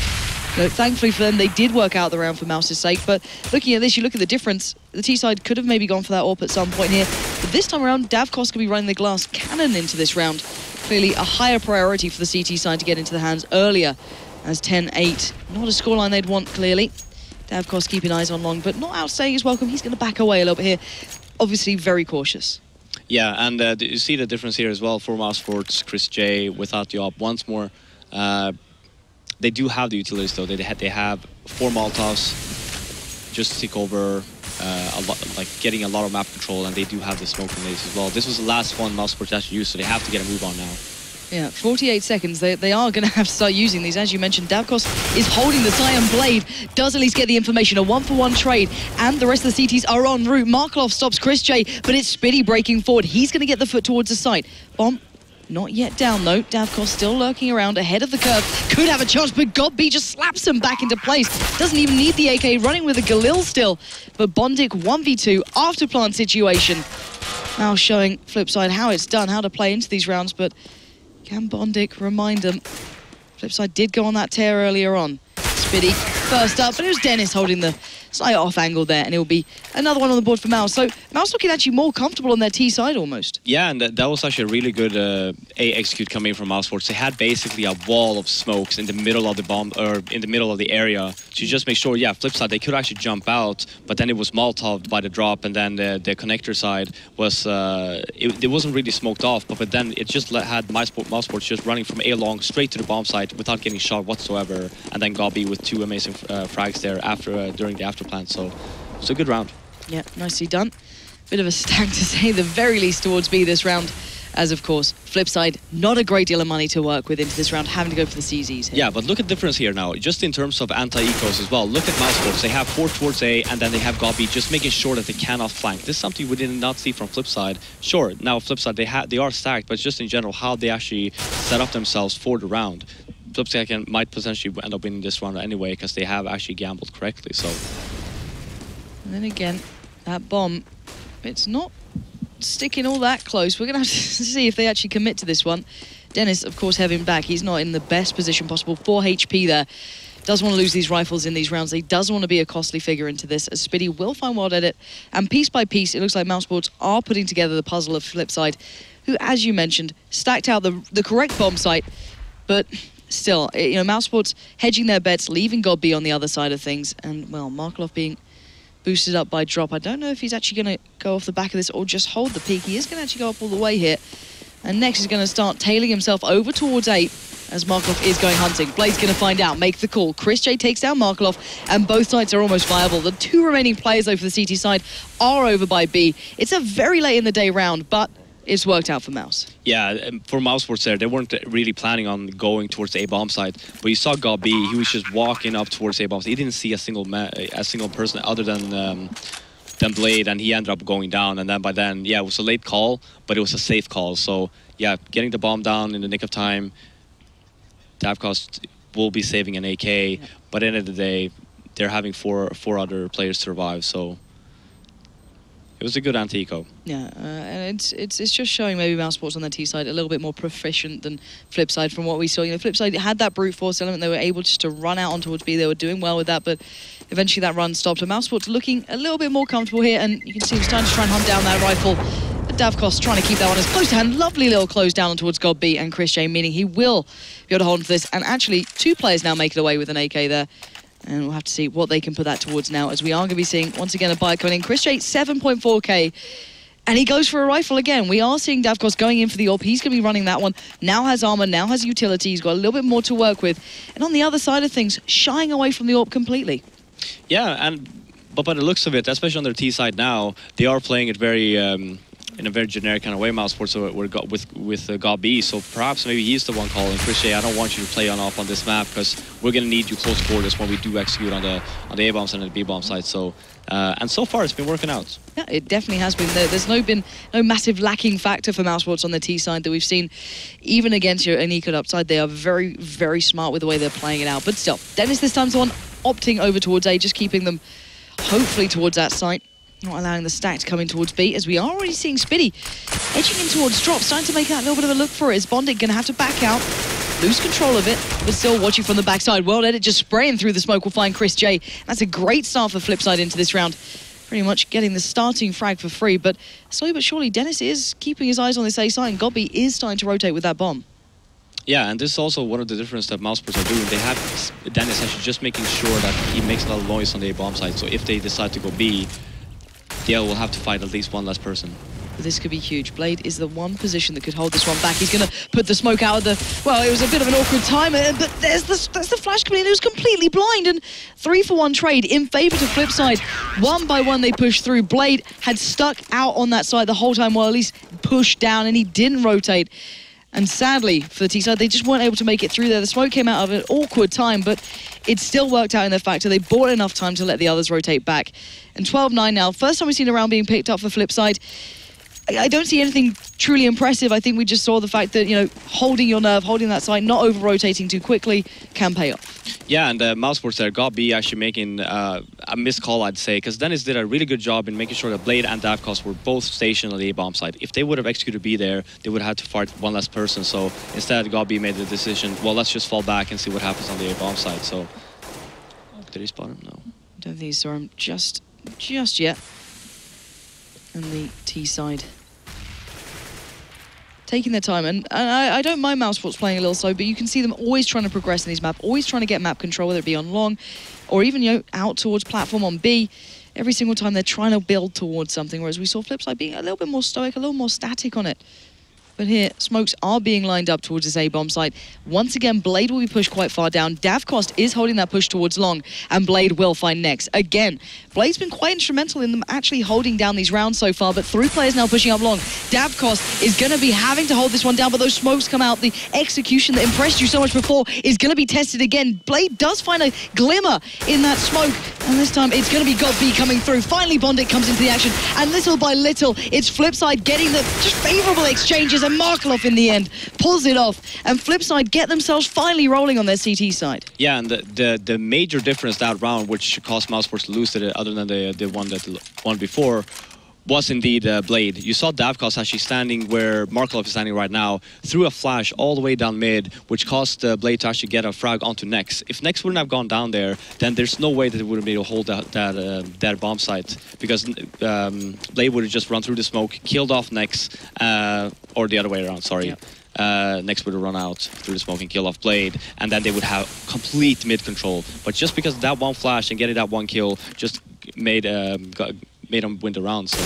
You know, thankfully for them, they did work out the round for Mouse's sake, but looking at this, you look at the difference. The T-side could have maybe gone for that AWP at some point here, but this time around, Davkos could be running the glass cannon into this round. Clearly a higher priority for the CT side to get into the hands earlier, as 10-8. Not a scoreline they'd want, clearly. Davkos keeping eyes on long, but not outstaying his welcome. He's going to back away a little bit here. Obviously very cautious. Yeah, and you see the difference here as well for Mousesports, Chris J without the AWP once more. They do have the utilities though. They have 4 Molotovs just to take over a lot, like getting a lot of map control, and they do have the smoke grenades as well. This was the last one Mousesports actually used, so they have to get a move on now. Yeah, 48 seconds. They are going to have to start using these. As you mentioned, Davkos is holding the Cyan Blade, does at least get the information, a 1-for-1 trade, and the rest of the CTs are en route. Markelov stops Chris J, but it's Spitty breaking forward. He's going to get the foot towards the site. Bomb not yet down, though. Davkos still lurking around ahead of the curve. Could have a chance, but Godby just slaps him back into place. Doesn't even need the AK, running with a Galil still. But Bondik 1v2 after plant situation. Now showing FlipSid how it's done, how to play into these rounds, but can Bondik remind them? FlipSid did go on that tear earlier on. Spitty first up, but it was Dennis holding the slight off angle there, and it will be another one on the board for Mouse. So Mouse looking actually more comfortable on their T side almost. Yeah, and that was actually a really good A execute coming from Mousesports. They had basically a wall of smokes in the middle of the bomb, or in the middle of the area, to just make sure, yeah, flip side, they could actually jump out, but then it was Molotov by the drop, and then the connector side was, it wasn't really smoked off, but then it just had Mousesports just running from A long straight to the bomb site without getting shot whatsoever, and then Gabi with 2 amazing frags there after during the after plant. So it's a good round. Yeah, nicely done. Bit of a stack to say the very least towards B this round, as of course FlipSid not a great deal of money to work with into this round, having to go for the CZs here. Yeah, but look at the difference here now, just in terms of anti-ecos as well. Look at Mousesports, they have 4 towards A, and then they have Gabi just making sure that they cannot flank. This is something we did not see from FlipSid. Sure, now FlipSid they are stacked, but just in general how they actually set up themselves for the round. FlipSid might potentially end up winning this round anyway, because they have actually gambled correctly. So. And then again, that bomb, it's not sticking all that close. We're going to have to see if they actually commit to this one. Dennis, of course, having back, he's not in the best position possible. 4 HP there. Doesn't want to lose these rifles in these rounds. He doesn't want to be a costly figure into this, as Spitty will find Wild Edit. And piece by piece, it looks like Mousesports are putting together the puzzle of FlipSid, who, as you mentioned, stacked out the correct bomb site, but still, you know, Mousesports hedging their bets, leaving Godby on the other side of things, and, well, Markelov being boosted up by drop. I don't know if he's actually going to go off the back of this or just hold the peak. He is going to actually go up all the way here. And next is going to start tailing himself over towards 8 as Markelov is going hunting. Blade's going to find out, make the call. Chris J takes down Markelov, and both sides are almost viable. The 2 remaining players, though, for the CT side are over by B. It's a very late in the day round, but it's worked out for Mouse. Yeah, for Mousesports there, they weren't really planning on going towards the A bomb site, but you saw Gabi, he was just walking up towards the A bomb site. He didn't see a single person other than Blade, and he ended up going down. And then by then, yeah, it was a late call, but it was a safe call. So yeah, getting the bomb down in the nick of time, Davkos will be saving an AK, yeah. But at the end of the day, they're having four other players survive, so it was a good anti-eco. Yeah, and it's just showing maybe Mousesports on their T side a little bit more proficient than FlipSid from what we saw. You know, FlipSid had that brute force element. They were able just to run out on towards B. They were doing well with that, but eventually that run stopped. And Mousesports looking a little bit more comfortable here, and you can see him starting to try and hunt down that rifle. But Davkos trying to keep that one as close to hand. Lovely little close down towards Godby and Chris J, meaning he will be able to hold on to this. And actually, 2 players now make it away with an AK there. And we'll have to see what they can put that towards now, as we are going to be seeing, once again, a buy coming in. Chris J, 7.4k. And he goes for a rifle again. We are seeing Davkos going in for the AWP. He's going to be running that one. Now has armor, now has utility. He's got a little bit more to work with. And on the other side of things, shying away from the AWP completely. Yeah, but by the looks of it, especially on their T side now, they are playing it very in a very generic kind of way, Mousesports, so with God B. So perhaps maybe he's the one calling, Chris J, I don't want you to play on off on this map because we're going to need you close quarters when we do execute on the A-bombs and the B-bomb side. So, and so far it's been working out. Yeah, it definitely has been. There's been no massive lacking factor for Mousesports on the T side that we've seen. Even against your Anika upside, they are very, very smart with the way they're playing it out. But still, Dennis this time's the one opting over towards A, just keeping them hopefully towards that site. Not allowing the stack to come in towards B, as we are already seeing Spitty edging in towards drop, starting to make that a little bit of a look for it. Is Bondic going to have to back out, lose control of it, but still watching from the backside. Well, let it just spraying through the smoke will find Chris J. That's a great start for FlipSid into this round. Pretty much getting the starting frag for free, but slowly but surely, Dennis is keeping his eyes on this A side, and Gobby is starting to rotate with that bomb. Yeah, and this is also one of the differences that Mousesports are doing. They have Dennis actually just making sure that he makes a lot of noise on the A-bomb side, so if they decide to go B, DL will have to fight at least one less person. This could be huge. Blade is the one position that could hold this one back. He's going to put the smoke out of the... Well, it was a bit of an awkward time, but there's the flash coming in. It was completely blind, and 3-for-1 trade in favour to FlipSid. One by one, they pushed through. Blade had stuck out on that side the whole time, while at least pushed down, and he didn't rotate. And sadly, for the T-side, they just weren't able to make it through there. The smoke came out of an awkward time, but it still worked out in their factor. They bought enough time to let the others rotate back. And 12-9 now. First time we've seen a round being picked up for FlipSid. I don't see anything truly impressive. I think we just saw the fact that, you know, holding your nerve, holding that side, not over-rotating too quickly, can pay off. Yeah, and Mousesports there, got B actually making a missed call, I'd say, because Dennis did a really good job in making sure that Blade and Davkos were both stationed on the A-bomb side. If they would have executed B there, they would have had to fight one less person. So instead, got B made the decision, well, let's just fall back and see what happens on the A-bomb side. So, did he spot him? No. I don't think he saw him just yet. And the T side taking their time, and I don't mind Mousesports playing a little slow, but you can see them always trying to progress in these maps, always trying to get map control, whether it be on long or even, you know, out towards platform on B. Every single time they're trying to build towards something, whereas we saw FlipSid being a little bit more stoic, a little more static on it. But here, smokes are being lined up towards this A-bomb site. Once again, Blade will be pushed quite far down. Davkost is holding that push towards long, and Blade will find next. Again, Blade's been quite instrumental in them actually holding down these rounds so far, but 3 players now pushing up long. Davkost is going to be having to hold this one down, but those smokes come out. The execution that impressed you so much before is going to be tested again. Blade does find a glimmer in that smoke, and this time it's going to be God B coming through. Finally, Bondic comes into the action, and little by little, it's FlipSid getting the just favourable exchanges, and Markelov in the end pulls it off, and FlipSid get themselves finally rolling on their CT side. Yeah, and the major difference that round, which caused Mousesports to lose it, other than the one that won before, was indeed Blade. You saw Davkos actually standing where Markelov is standing right now, threw a flash all the way down mid, which caused Blade to actually get a frag onto Nex. If Nex wouldn't have gone down there, then there's no way that it would have been able to hold that bomb site, because Blade would have just run through the smoke, killed off Nex, or the other way around, sorry. Yep. Next would have run out through the smoke and kill off Blade, and then they would have complete mid control. But just because of that one flash and getting that one kill just made him win the round. So.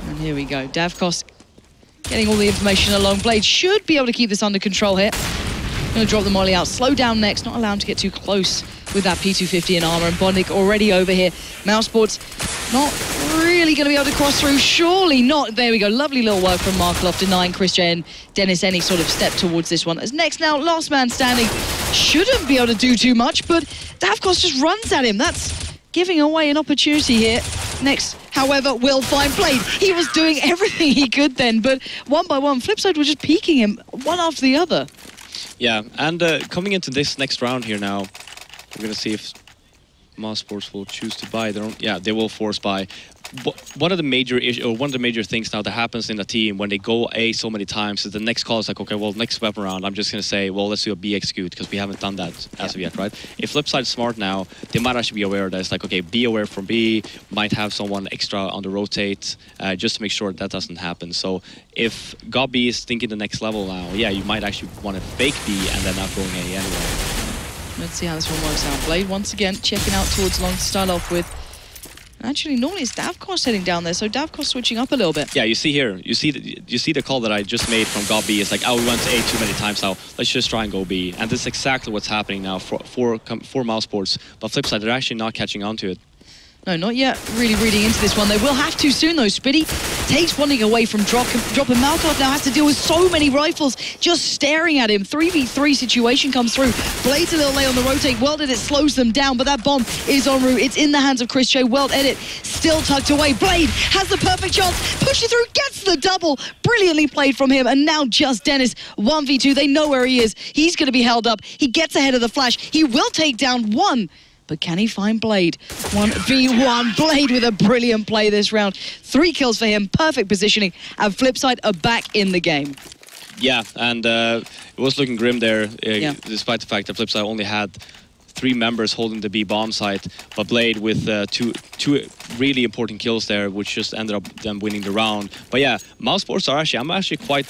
And here we go. Davkos getting all the information along. Blade should be able to keep this under control here. Going to drop the molly out, slow down next, not allow him to get too close with that P250 in armor, and Bondic already over here. Mousesports not really going to be able to cross through, surely not. There we go, lovely little work from Markelov, denying Chris J and Dennis any sort of step towards this one. As Next now, last man standing, shouldn't be able to do too much, but Davkos just runs at him. That's giving away an opportunity here. Next, however, will find Blade. He was doing everything he could then, but one by one, FlipSid were just peeking him one after the other. Yeah, and coming into this next round here now, we're going to see if Mousesports will choose to buy their own. Yeah, they will force buy. One of the major things now that happens in the team when they go A so many times is the next call is like, okay, well, next weapon round, I'm just going to say, well, let's do a B execute, because we haven't done that as of yet, right? If FlipSid is smart now, they might actually be aware of that. It's like, okay, be aware from B, might have someone extra on the rotate, just to make sure that doesn't happen. So if God B is thinking the next level now, yeah, you might actually want to fake B and then not going A anyway. Let's see how this one works out. Blade once again checking out towards long to start off with. Actually, normally it's Davkos heading down there, so Davkos switching up a little bit. Yeah, you see here, you see the call that I just made from God B. It's like, oh, we went to A too many times now. Let's just try and go B. And this is exactly what's happening now for Mousesports. But FlipSid, they're actually not catching on to it. No, not yet really reading into this one. They will have to soon, though. Spitty takes Bondik away from Drop, and Malkov now has to deal with so many rifles just staring at him. 3v3 situation comes through. Blade's a little late on the rotate. World Edit slows them down, but that bomb is en route. It's in the hands of Chris J. World Edit still tucked away. Blade has the perfect chance. Pushes through, gets the double. Brilliantly played from him, and now just Dennis 1v2. They know where he is. He's going to be held up. He gets ahead of the flash. He will take down one. But can he find Blade? 1v1. Blade with a brilliant play this round. 3 kills for him, perfect positioning, and FlipSid are back in the game. Yeah, and it was looking grim there, despite the fact that FlipSid only had 3 members holding the B bomb site, but Blade with two really important kills there, which just ended up them winning the round. But yeah, Mousesports are I'm actually quite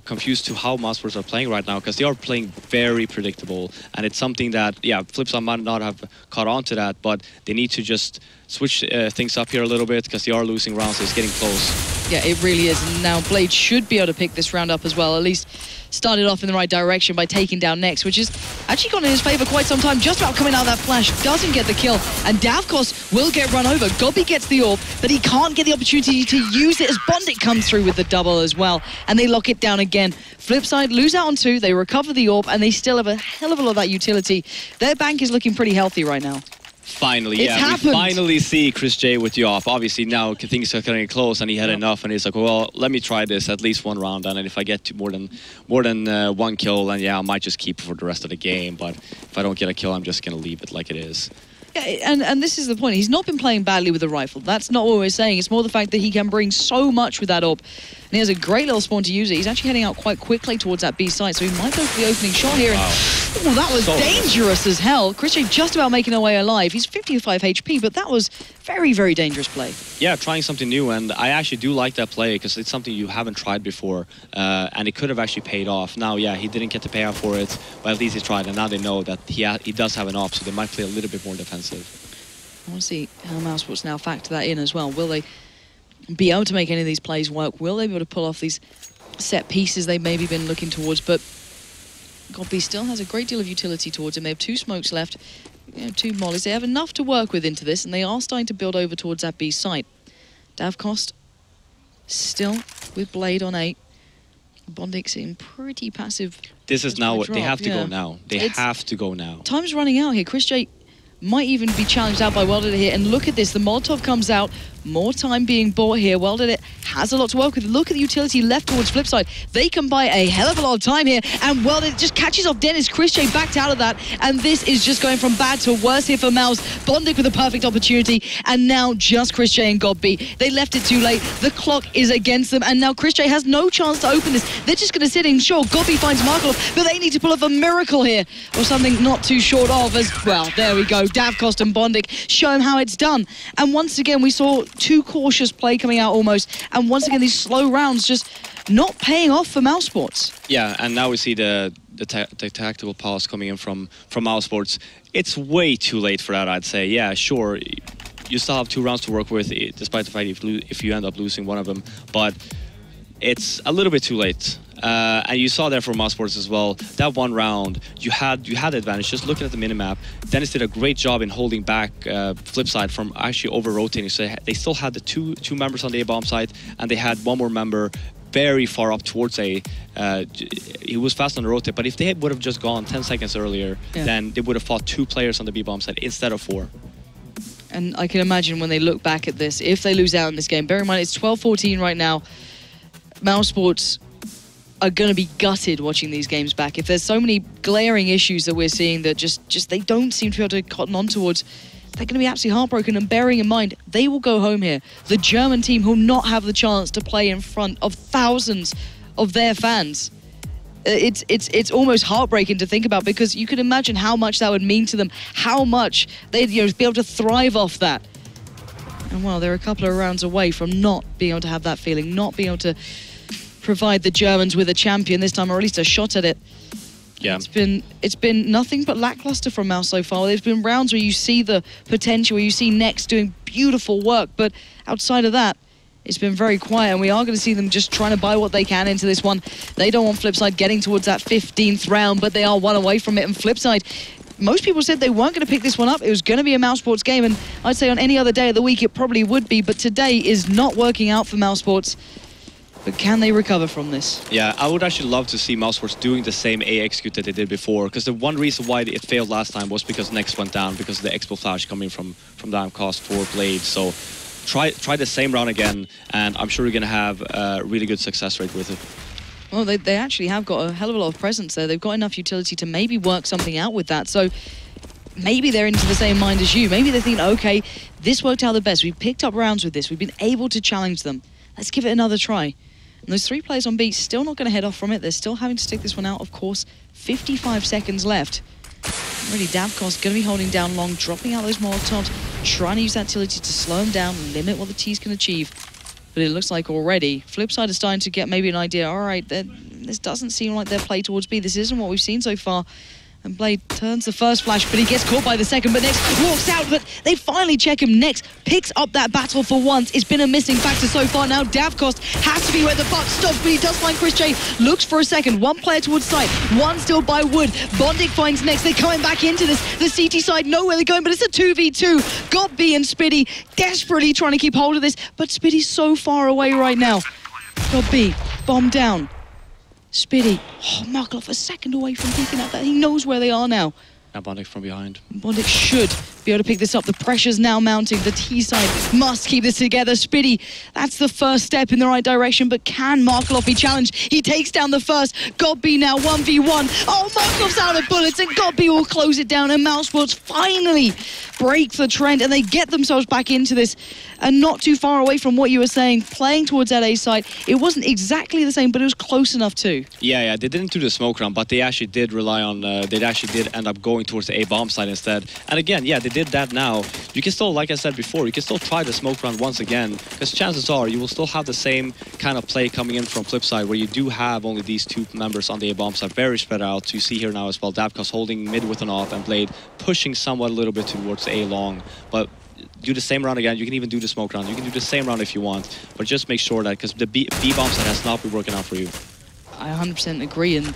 confused to how Mousesports are playing right now, because they are playing very predictable, and it's something that, yeah, FlipSid might not have caught on to that, but they need to just switch things up here a little bit, because they are losing rounds, so it's getting close. Yeah, it really is. And now Blade should be able to pick this round up as well. At least started off in the right direction by taking down Nex, which has actually gone in his favor quite some time. Just about coming out of that flash, doesn't get the kill. And Davkos will get run over. Gobby gets the orb, but he can't get the opportunity to use it as Bondik comes through with the double as well. And they lock it down again. FlipSid lose out on 2, they recover the orb, and they still have a hell of a lot of that utility. Their bank is looking pretty healthy right now. Finally, yeah, we finally see Chris J with the off. Obviously now things are getting close, and he had enough, and he's like, well, let me try this at least one round, and if I get to more than 1 kill, then yeah, I might just keep it for the rest of the game. But if I don't get a kill, I'm just gonna leave it like it is. Yeah, and this is the point. He's not been playing badly with the rifle. That's not what we're saying. It's more the fact that he can bring so much with that orb. And he has a great little spawn to use it. He's actually heading out quite quickly towards that B site, so he might go for the opening shot here. Wow. And, that was so dangerous as hell. Chris J just about making her way alive. He's 55 HP, but that was very, very dangerous play. Yeah, trying something new, and I actually do like that play, because it's something you haven't tried before, and it could have actually paid off. Now, yeah, he didn't get the payoff for it, but at least he tried, and now they know that he does have an op, so they might play a little bit more defensive. I want to see how Mousesports now factor that in as well. Will they be able to make any of these plays work? Will they be able to pull off these set pieces they've maybe been looking towards? But Godby still has a great deal of utility towards him. They have 2 smokes left, 2 mollies. They have enough to work with into this, and they are starting to build over towards that B site. Davkost still with Blade on 8. Bondik's in pretty passive. This is now what they have to go now. They have to go now. Time's running out here. Chris J might even be challenged out by World Edit here. And look at this, the Molotov comes out, more time being bought here. World Edit has a lot to work with. Look at the utility left towards FlipSid. They can buy a hell of a lot of time here, and World Edit just catches off Dennis. Chris J backed out of that, and this is just going from bad to worse here for Mouse. Bondik with a perfect opportunity, and now just Chris J and Godby. They left it too late. The clock is against them, and now Chris J has no chance to open this. They're just going to sit in. Sure, Godby finds Markov, but they need to pull off a miracle here, or something not too short of as well. There we go. Davkost and Bondik show him how it's done. And once again, we saw too cautious play coming out almost, and once again, these slow rounds just not paying off for Mousesports. Yeah, and now we see the tactical pause coming in from Mousesports. It's way too late for that, I'd say. Yeah, sure, you still have 2 rounds to work with, despite the fact if you end up losing one of them, but it's a little bit too late. And you saw there for Mousesports as well, that 1 round, you had the advantage. Just looking at the minimap, Dennis did a great job in holding back FlipSid from actually over-rotating. So they still had the two members on the A-bomb side, and they had 1 more member very far up towards A. He was fast on the rotate, but if they would have just gone 10 seconds earlier, then they would have fought 2 players on the B-bomb side instead of 4. And I can imagine when they look back at this, if they lose out in this game, bear in mind it's 12-14 right now, Mousesports are going to be gutted watching these games back. If there's so many glaring issues that we're seeing that just they don't seem to be able to cotton on towards, they're going to be absolutely heartbroken. And bearing in mind, they will go home here. The German team will not have the chance to play in front of thousands of their fans. It's almost heartbreaking to think about, because you can imagine how much that would mean to them, how much they'd be able to thrive off that. And well, they're a couple of rounds away from not being able to have that feeling, not being able to provide the Germans with a champion this time, or at least a shot at it. Yeah, it's been nothing but lackluster from Mouse so far. There's been rounds where you see the potential, where you see Nex doing beautiful work, but outside of that, it's been very quiet, and we are going to see them just trying to buy what they can into this one. They don't want FlipSid getting towards that 15th round, but they are 1 away from it, and FlipSid most people said they weren't going to pick this one up. It was going to be a Mousesports game, and I'd say on any other day of the week it probably would be, but today is not working out for Mousesports. But can they recover from this? Yeah, I would actually love to see Mousesports doing the same A execute that they did before, because the one reason why it failed last time was because Next went down, because of the Expo Flash coming from down cost for Blade. So try the same round again, and I'm sure you're going to have a really good success rate with it. Well, they actually have got a hell of a lot of presence there. They've got enough utility to maybe work something out with that. So maybe they're into the same mind as you. Maybe they think, okay, this worked out the best. We picked up rounds with this. We've been able to challenge them. Let's give it another try. And those 3 players on B still not going to head off from it. They're still having to stick this one out, of course. 55 seconds left. Really, Davkos going to be holding down long, dropping out those Molotovs, trying to use that utility to slow them down, limit what the T's can achieve. But it looks like already FlipSid is starting to get maybe an idea. All right, this doesn't seem like their play towards B. This isn't what we've seen so far. And Blade turns the first flash, but he gets caught by the second. But Next walks out, but they finally check him. Next picks up that battle for once. It's been a missing factor so far. Now Davkos has to be where the buck stops, but he does find Chris J. Looks for a second. One player towards site, one still by Wood. Bondic finds Next. They're coming back into this. The CT side know where they're going, but it's a 2v2. Got B and Spiddy desperately trying to keep hold of this, but Spiddy's so far away right now. Got B, bomb down. Spiddy, Markloff a second away from picking up that. He knows where they are now. Now Bondic from behind. Bondic should be able to pick this up. The pressure's now mounting. The T-side must keep this together. Spiddy, that's the first step in the right direction, but can Markloff be challenged? He takes down the first. Godby now 1v1. Oh, Markloff's out of bullets, and Godby will close it down, and Mousesports finally break the trend, and they get themselves back into this, and not too far away from what you were saying, playing towards that A side. It wasn't exactly the same, but it was close enough too. Yeah, they didn't do the smoke round, but they actually did rely on, they actually did end up going towards the A bomb side instead. And again, yeah, they did that now. You can still, like I said before, you can still try the smoke round once again, because chances are you will still have the same kind of play coming in from FlipSid, where you do have only these 2 members on the A bomb side, very spread out. So you see here now as well, Davkos holding mid with an off, and Blade pushing somewhat a little bit towards the A long. But do the same round again. You can even do the smoke round. You can do the same round if you want, but just make sure that, because the B bomb side has not been working out for you. I 100% agree. And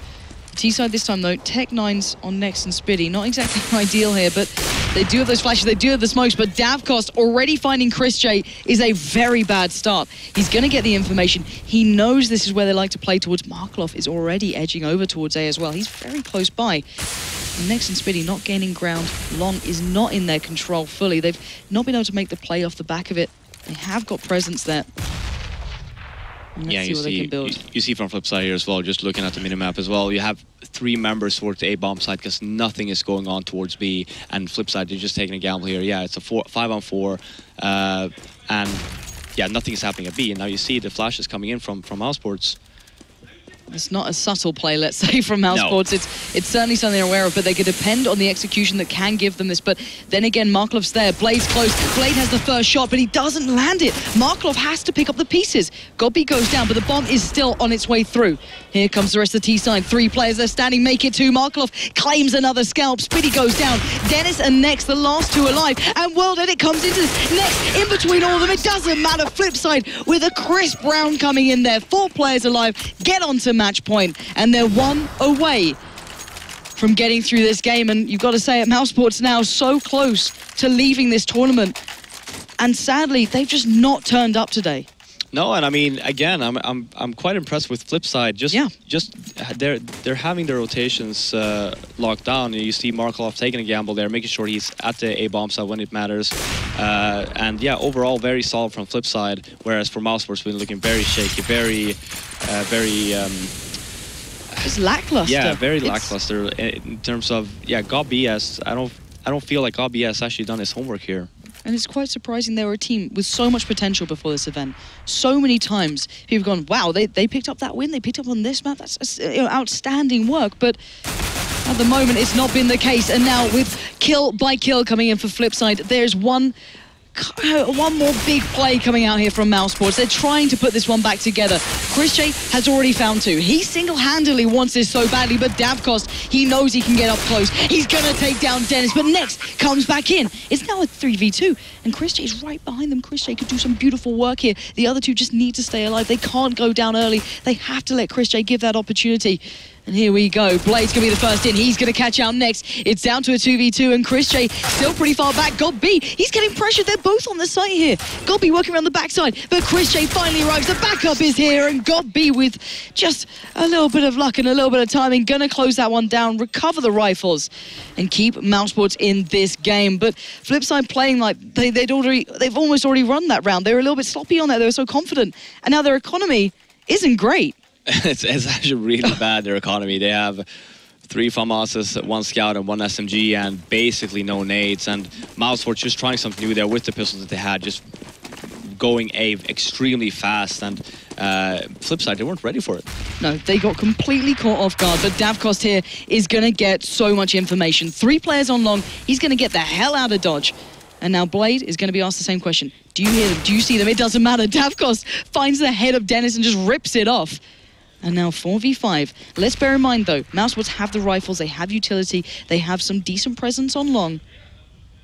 T-side this time though, Tech9's on Next and Spiddy. Not exactly ideal here, but they do have those flashes, they do have the smokes, but Davkos already finding Chris J is a very bad start. He's going to get the information. He knows this is where they like to play towards. Markloff is already edging over towards A as well. He's very close by. Next and Spiddy not gaining ground. Long is not in their control fully. They've not been able to make the play off the back of it. They have got presence there. Yeah, you see from FlipSid here as well, just looking at the minimap as well, you have 3 members towards the A bomb side because nothing is going on towards B, and FlipSid, you're just taking a gamble here. Yeah, it's a 5-on-4, and yeah, nothing is happening at B, and now you see the flashes coming in from Mousesports. It's not a subtle play, let's say, from Mousesports. No. It's certainly something they're aware of, but they could depend on the execution that can give them this. But then again, Markloff's there. Blade's close. Blade has the first shot, but he doesn't land it. Markloff has to pick up the pieces. Godby goes down, but the bomb is still on its way through. Here comes the rest of the T-side. 3 players there standing, make it 2. Markloff claims another scalp. Spiddy goes down. Dennis and Next, the last 2 alive. And World Edit comes into this. Next, in between all of them, it doesn't matter. FlipSid with a crisp round coming in there. 4 players alive. Get on to match point, and they're 1 away from getting through this game. And you've got to say, at Mousesports now so close to leaving this tournament, and sadly they've just not turned up today. No, and I mean, again, I'm quite impressed with FlipSid. They're having their rotations locked down. You see Markloff taking a gamble there, making sure he's at the A bomb side when it matters. And yeah, overall very solid from FlipSid. Whereas for Mousesports, been looking very shaky, very. It's lackluster. Yeah, very lackluster in terms of Godby has. I don't feel like Godby has actually done his homework here. And it's quite surprising they were a team with so much potential before this event. So many times people have gone, wow, they picked up that win, they picked up on this map, that's outstanding work. But at the moment, it's not been the case. And now with kill by kill coming in for FlipSid, there's one more big play coming out here from Mousesports. They're trying to put this one back together. Chris J has already found 2. He single-handedly wants this so badly, but Davkos, he knows he can get up close. He's going to take down Dennis, but Next comes back in. It's now a 3v2, and Chris J is right behind them. Chris J could do some beautiful work here. The other 2 just need to stay alive. They can't go down early. They have to let Chris J give that opportunity. And here we go. Blade's going to be the first in. He's going to catch out next. It's down to a 2v2, and Chris J still pretty far back. GodB, he's getting pressured. They're both on the site here. GodB working around the backside, but Chris J finally arrives. The backup is here, and GodB with just a little bit of luck and a little bit of timing, going to close that one down, recover the rifles, and keep Mousesports in this game. But FlipSid playing like they've almost already run that round. They were a little bit sloppy on that. They were so confident, and now their economy isn't great. It's actually really bad, their economy. They have 3 FAMASs, 1 Scout, and 1 SMG, and basically no nades. And Mousesports just trying something new there with the pistols that they had, just going extremely fast. And FlipSid, they weren't ready for it. No, they got completely caught off guard. But Davkost here is going to get so much information. 3 players on long. He's going to get the hell out of dodge. And now Blade is going to be asked the same question. Do you hear them? Do you see them? It doesn't matter. Davkost finds the head of Dennis and just rips it off. And now 4v5. Let's bear in mind, though, Mousesports have the rifles, they have utility, they have some decent presence on long,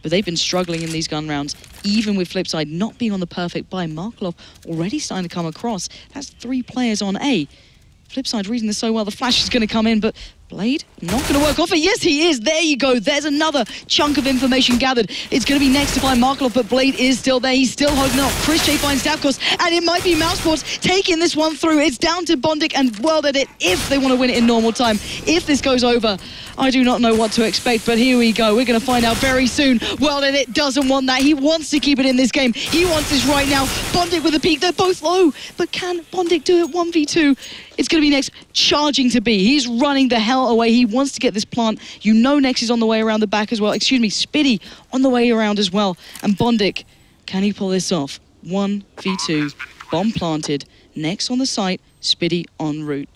but they've been struggling in these gun rounds, even with FlipSid not being on the perfect buy. Markelov already starting to come across. That's 3 players on A. FlipSid reading this so well. The flash is going to come in, but Blade not going to work off it. Yes, he is. There you go. There's another chunk of information gathered. It's going to be next to find Markelov, but Blade is still there. He's still holding up. Chris J finds Davkost, and it might be Mousesports taking this one through. It's down to Bondik and World Edit if they want to win it in normal time. If this goes over, I do not know what to expect, but here we go. We're going to find out very soon. World Edit doesn't want that. He wants to keep it in this game. He wants this right now. Bondik with a peek. They're both low, but can Bondik do it 1v2? It's going to be Nex charging to B. He's running the hell away. He wants to get this plant. You know Nex is on the way around the back as well. Excuse me, Spiddy on the way around as well. And Bondik, can he pull this off? 1v2, bomb planted. Nex on the site, Spiddy en route.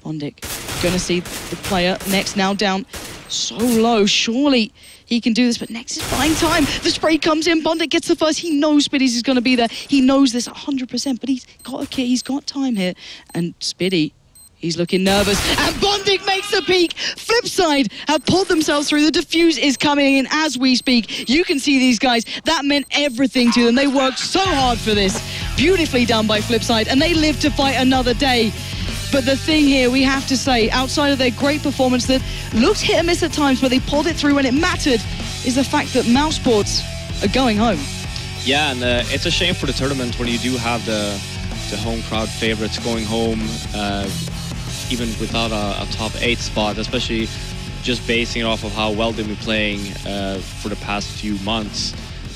Bondik going to see the player. Nex now down so low. Surely he can do this, but Nex is buying time. The spray comes in. Bondik gets the first. He knows Spiddy's is going to be there. He knows this 100%, but he's got a kit. He's got time here. And Spiddy, he's looking nervous. And Bondik makes the peak. FlipSid have pulled themselves through. The defuse is coming in as we speak. You can see these guys. That meant everything to them. They worked so hard for this. Beautifully done by FlipSid, and they live to fight another day. But the thing here, we have to say, outside of their great performance that looked hit and miss at times, but they pulled it through when it mattered, is the fact that Mousesports are going home. Yeah, and it's a shame for the tournament when you do have the home crowd favorites going home, even without a top 8 spot, especially just basing it off of how well they've been playing for the past few months.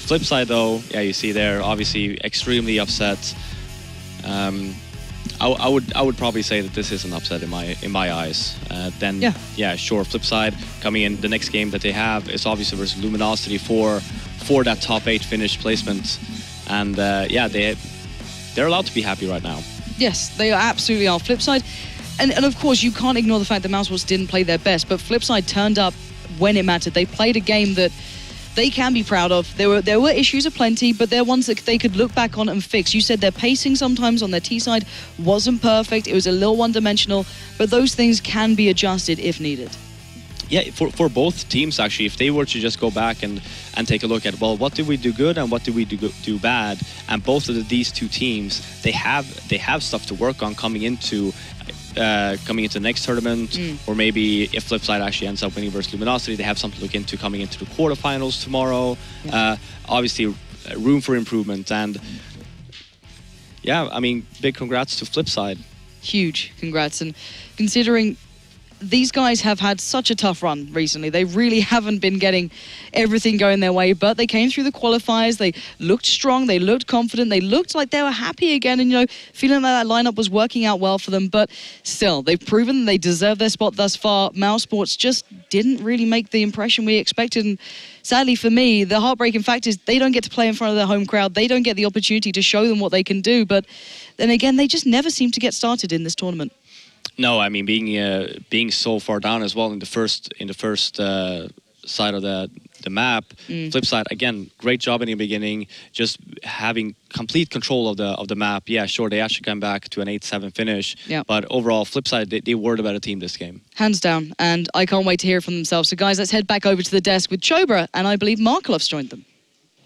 FlipSid, though, yeah, you see there, obviously extremely upset. I would probably say that this is an upset in my eyes. Then yeah, sure. FlipSid coming in, the next game that they have is obviously versus Luminosity for that top 8 finish placement, and yeah, they're allowed to be happy right now. Yes, they absolutely are. FlipSid, and of course you can't ignore the fact that Mousesports didn't play their best, but FlipSid turned up when it mattered. They played a game that they can be proud of. There were issues aplenty, but they're ones that they could look back on and fix. You said their pacing sometimes on their T-side wasn't perfect. It was a little one-dimensional, but those things can be adjusted if needed. Yeah, for both teams, actually, if they were to just go back and take a look at, well, what did we do good and what did we do bad? And both of these 2 teams, they have stuff to work on coming into the next tournament, or maybe if FlipSid actually ends up winning versus Luminosity, they have something to look into coming into the quarterfinals tomorrow. Yeah. Obviously, room for improvement, and yeah, I mean, big congrats to FlipSid. Huge congrats, and considering these guys have had such a tough run recently. They really haven't been getting everything going their way, but they came through the qualifiers. They looked strong. They looked confident. They looked like they were happy again, and, you know, feeling like that lineup was working out well for them. But still, they've proven they deserve their spot thus far. Mousesports just didn't really make the impression we expected. And sadly for me, the heartbreaking fact is they don't get to play in front of their home crowd. They don't get the opportunity to show them what they can do. But then again, they just never seem to get started in this tournament. No, I mean, being so far down as well in the first side of the map. FlipSid, again, great job in the beginning, just having complete control of the map. Yeah, sure, they actually come back to an 8-7 finish. Yeah. But overall, FlipSid, they were the better team this game. Hands down, and I can't wait to hear from themselves. So guys, let's head back over to the desk with Chobra, and I believe Markelov's joined them.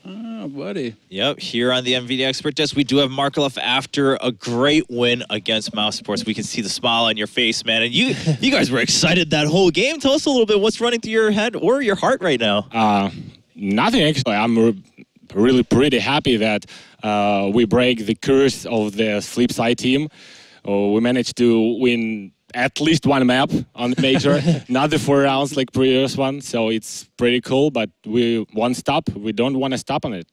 Oh, buddy. Yep, here on the MVD Expert Desk, we do have Markelov after a great win against Mousesports. We can see the smile on your face, man. And you guys were excited that whole game. Tell us a little bit what's running through your head or your heart right now. Nothing, actually. I'm really pretty happy that we break the curse of the FlipSid team. We managed to win at least one map on the major, not the 4 rounds like previous one. So it's pretty cool, but we won't stop. We don't want to stop on it.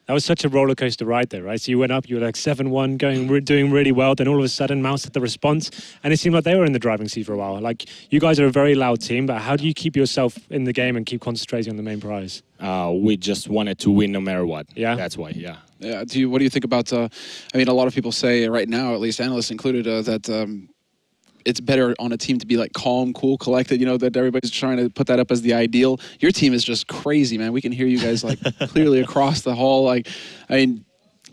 That was such a roller coaster ride there, right? So you went up, you were like 7-1, doing really well. Then all of a sudden, Mouse had the response, and it seemed like they were in the driving seat for a while. Like, you guys are a very loud team, but how do you keep yourself in the game and keep concentrating on the main prize? We just wanted to win no matter what. Yeah, that's why. Yeah. Yeah. What do you think about? I mean, a lot of people say right now, at least analysts included, that it's better on a team to be like calm, cool, collected. You know, that everybody's trying to put that up as the ideal. Your team is just crazy, man. We can hear you guys like clearly across the hall. Like, I mean,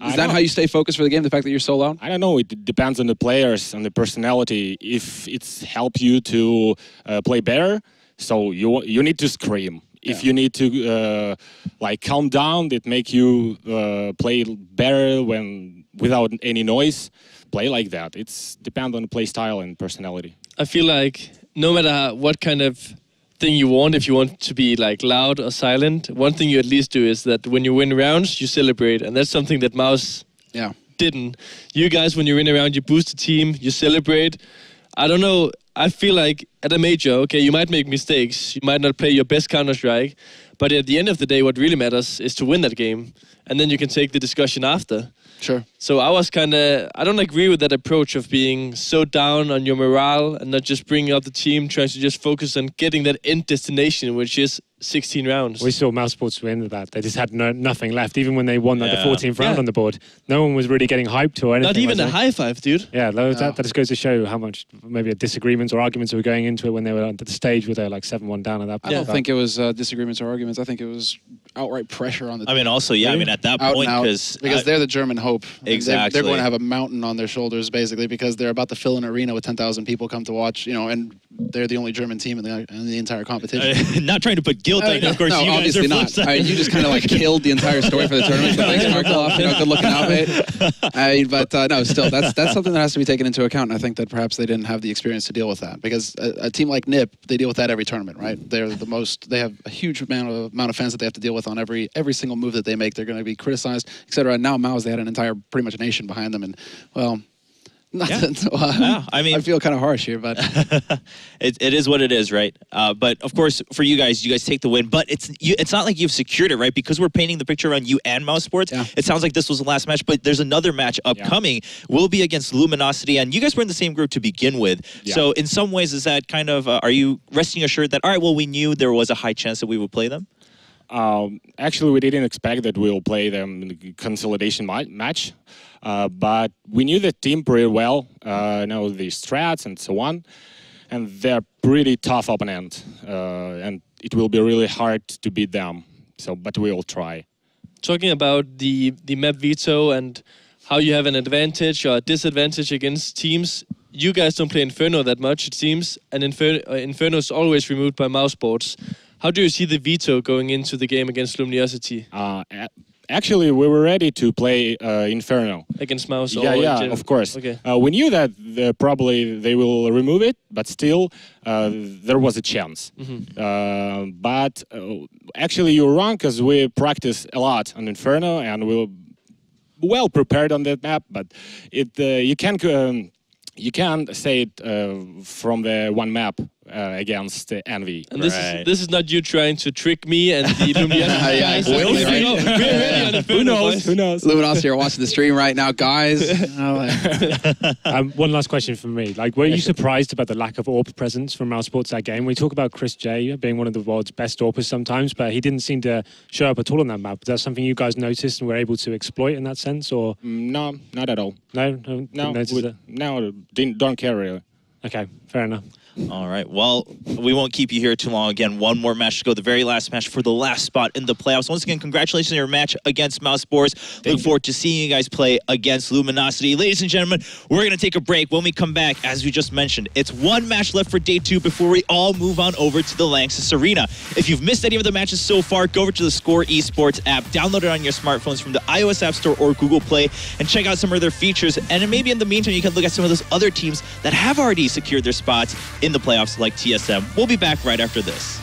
is that how you stay focused for the game? The fact that you're so loud? I don't know. It depends on the players and the personality. If it's helped you to play better, so you need to scream. If you need to like calm down, it make you play better without any noise. Play like that. It's depend on the play style and personality. I feel like no matter what kind of thing you want, if you want to be like loud or silent, one thing you at least do is that when you win rounds, you celebrate, and that's something that Mouse didn't. You guys, when you win a round, you boost the team, you celebrate. I don't know. I feel like at a major, okay, you might make mistakes, you might not play your best Counterstrike, but at the end of the day, what really matters is to win that game, and then you can take the discussion after. Sure. So I was I don't agree with that approach of being so down on your morale and not just bringing up the team, trying to just focus on getting that end destination, which is 16 rounds. We saw Mousesports win with that. They just had nothing left. Even when they won like, the 14th round on the board, no one was really getting hyped or anything. Not even a high five, dude. Yeah, that just goes to show how much maybe disagreements or arguments were going into it when they were on the stage where they were like 7-1 down at that point. I don't think it was disagreements or arguments. I think it was outright pressure on the team. I mean, also, yeah, I mean, at that point, because they're the German hope. Exactly. They're going to have a mountain on their shoulders, basically, because they're about to fill an arena with 10,000 people come to watch, you know, and they're the only German team in the entire competition. Not trying to put guilt on, of course, no, you guys obviously are not. You just kind of like killed the entire story for the tournament. So thanks, Markelov. You know, good looking out, mate. But no, still, that's something that has to be taken into account. And I think that perhaps they didn't have the experience to deal with that, because a team like NIP, they deal with that every tournament, right? They're the most. They have a huge amount of fans that they have to deal with on every single move that they make. They're going to be criticized, etc. And now Mouse, they had an entire pretty much nation behind them, and well. Nothing. Yeah, I mean, I feel kind of harsh here, but it is what it is, right? But of course, for you guys take the win. But it's not like you've secured it, right? Because we're painting the picture on you and Mousesports. Yeah. It sounds like this was the last match, but there's another match upcoming. Will be against Luminosity, and you guys were in the same group to begin with. Yeah. So in some ways, is that kind of are you resting assured that all right? Well, we knew there was a high chance that we would play them. Actually, we didn't expect that we'll play them in the consolidation match, but we knew the team pretty well, know the strats and so on, and they're pretty tough opponent, and it will be really hard to beat them. So, but we will try. Talking about the map veto and how you have an advantage or a disadvantage against teams. You guys don't play Inferno that much, it seems, and Inferno is always removed by Mousesports. How do you see the veto going into the game against Luminosity? Actually, we were ready to play Inferno. Against Mouse? Yeah, of course. Okay. We knew that probably they will remove it, but still, there was a chance. Mm-hmm. But actually, you're wrong, because we practiced a lot on Inferno, and we were well prepared on that map, but you can't say it from the one map against Envy. And this is not you trying to trick me and the Luminosity guys. We're ready on Who knows? Who knows? Luminosity are watching the stream right now, guys. One last question from me. Like, were you surprised about the lack of AWP presence from Mousesports that game? We talk about Chris J being one of the world's best AWPers sometimes, but he didn't seem to show up at all on that map. Is that something you guys noticed and were able to exploit in that sense, or no, not at all. No, don't care really. Okay, fair enough. All right. Well, we won't keep you here too long. Again, one more match to go. The very last match for the last spot in the playoffs. Once again, congratulations on your match against Mousesports. Look forward to seeing you guys play against Luminosity. Ladies and gentlemen, we're going to take a break. When we come back, as we just mentioned, it's one match left for day 2 before we all move on over to the Lanxess Arena. If you've missed any of the matches so far, go over to the Score Esports app, download it on your smartphones from the iOS App Store or Google Play, and check out some of their features. And then maybe in the meantime, you can look at some of those other teams that have already secured their spots in the playoffs like TSM. We'll be back right after this.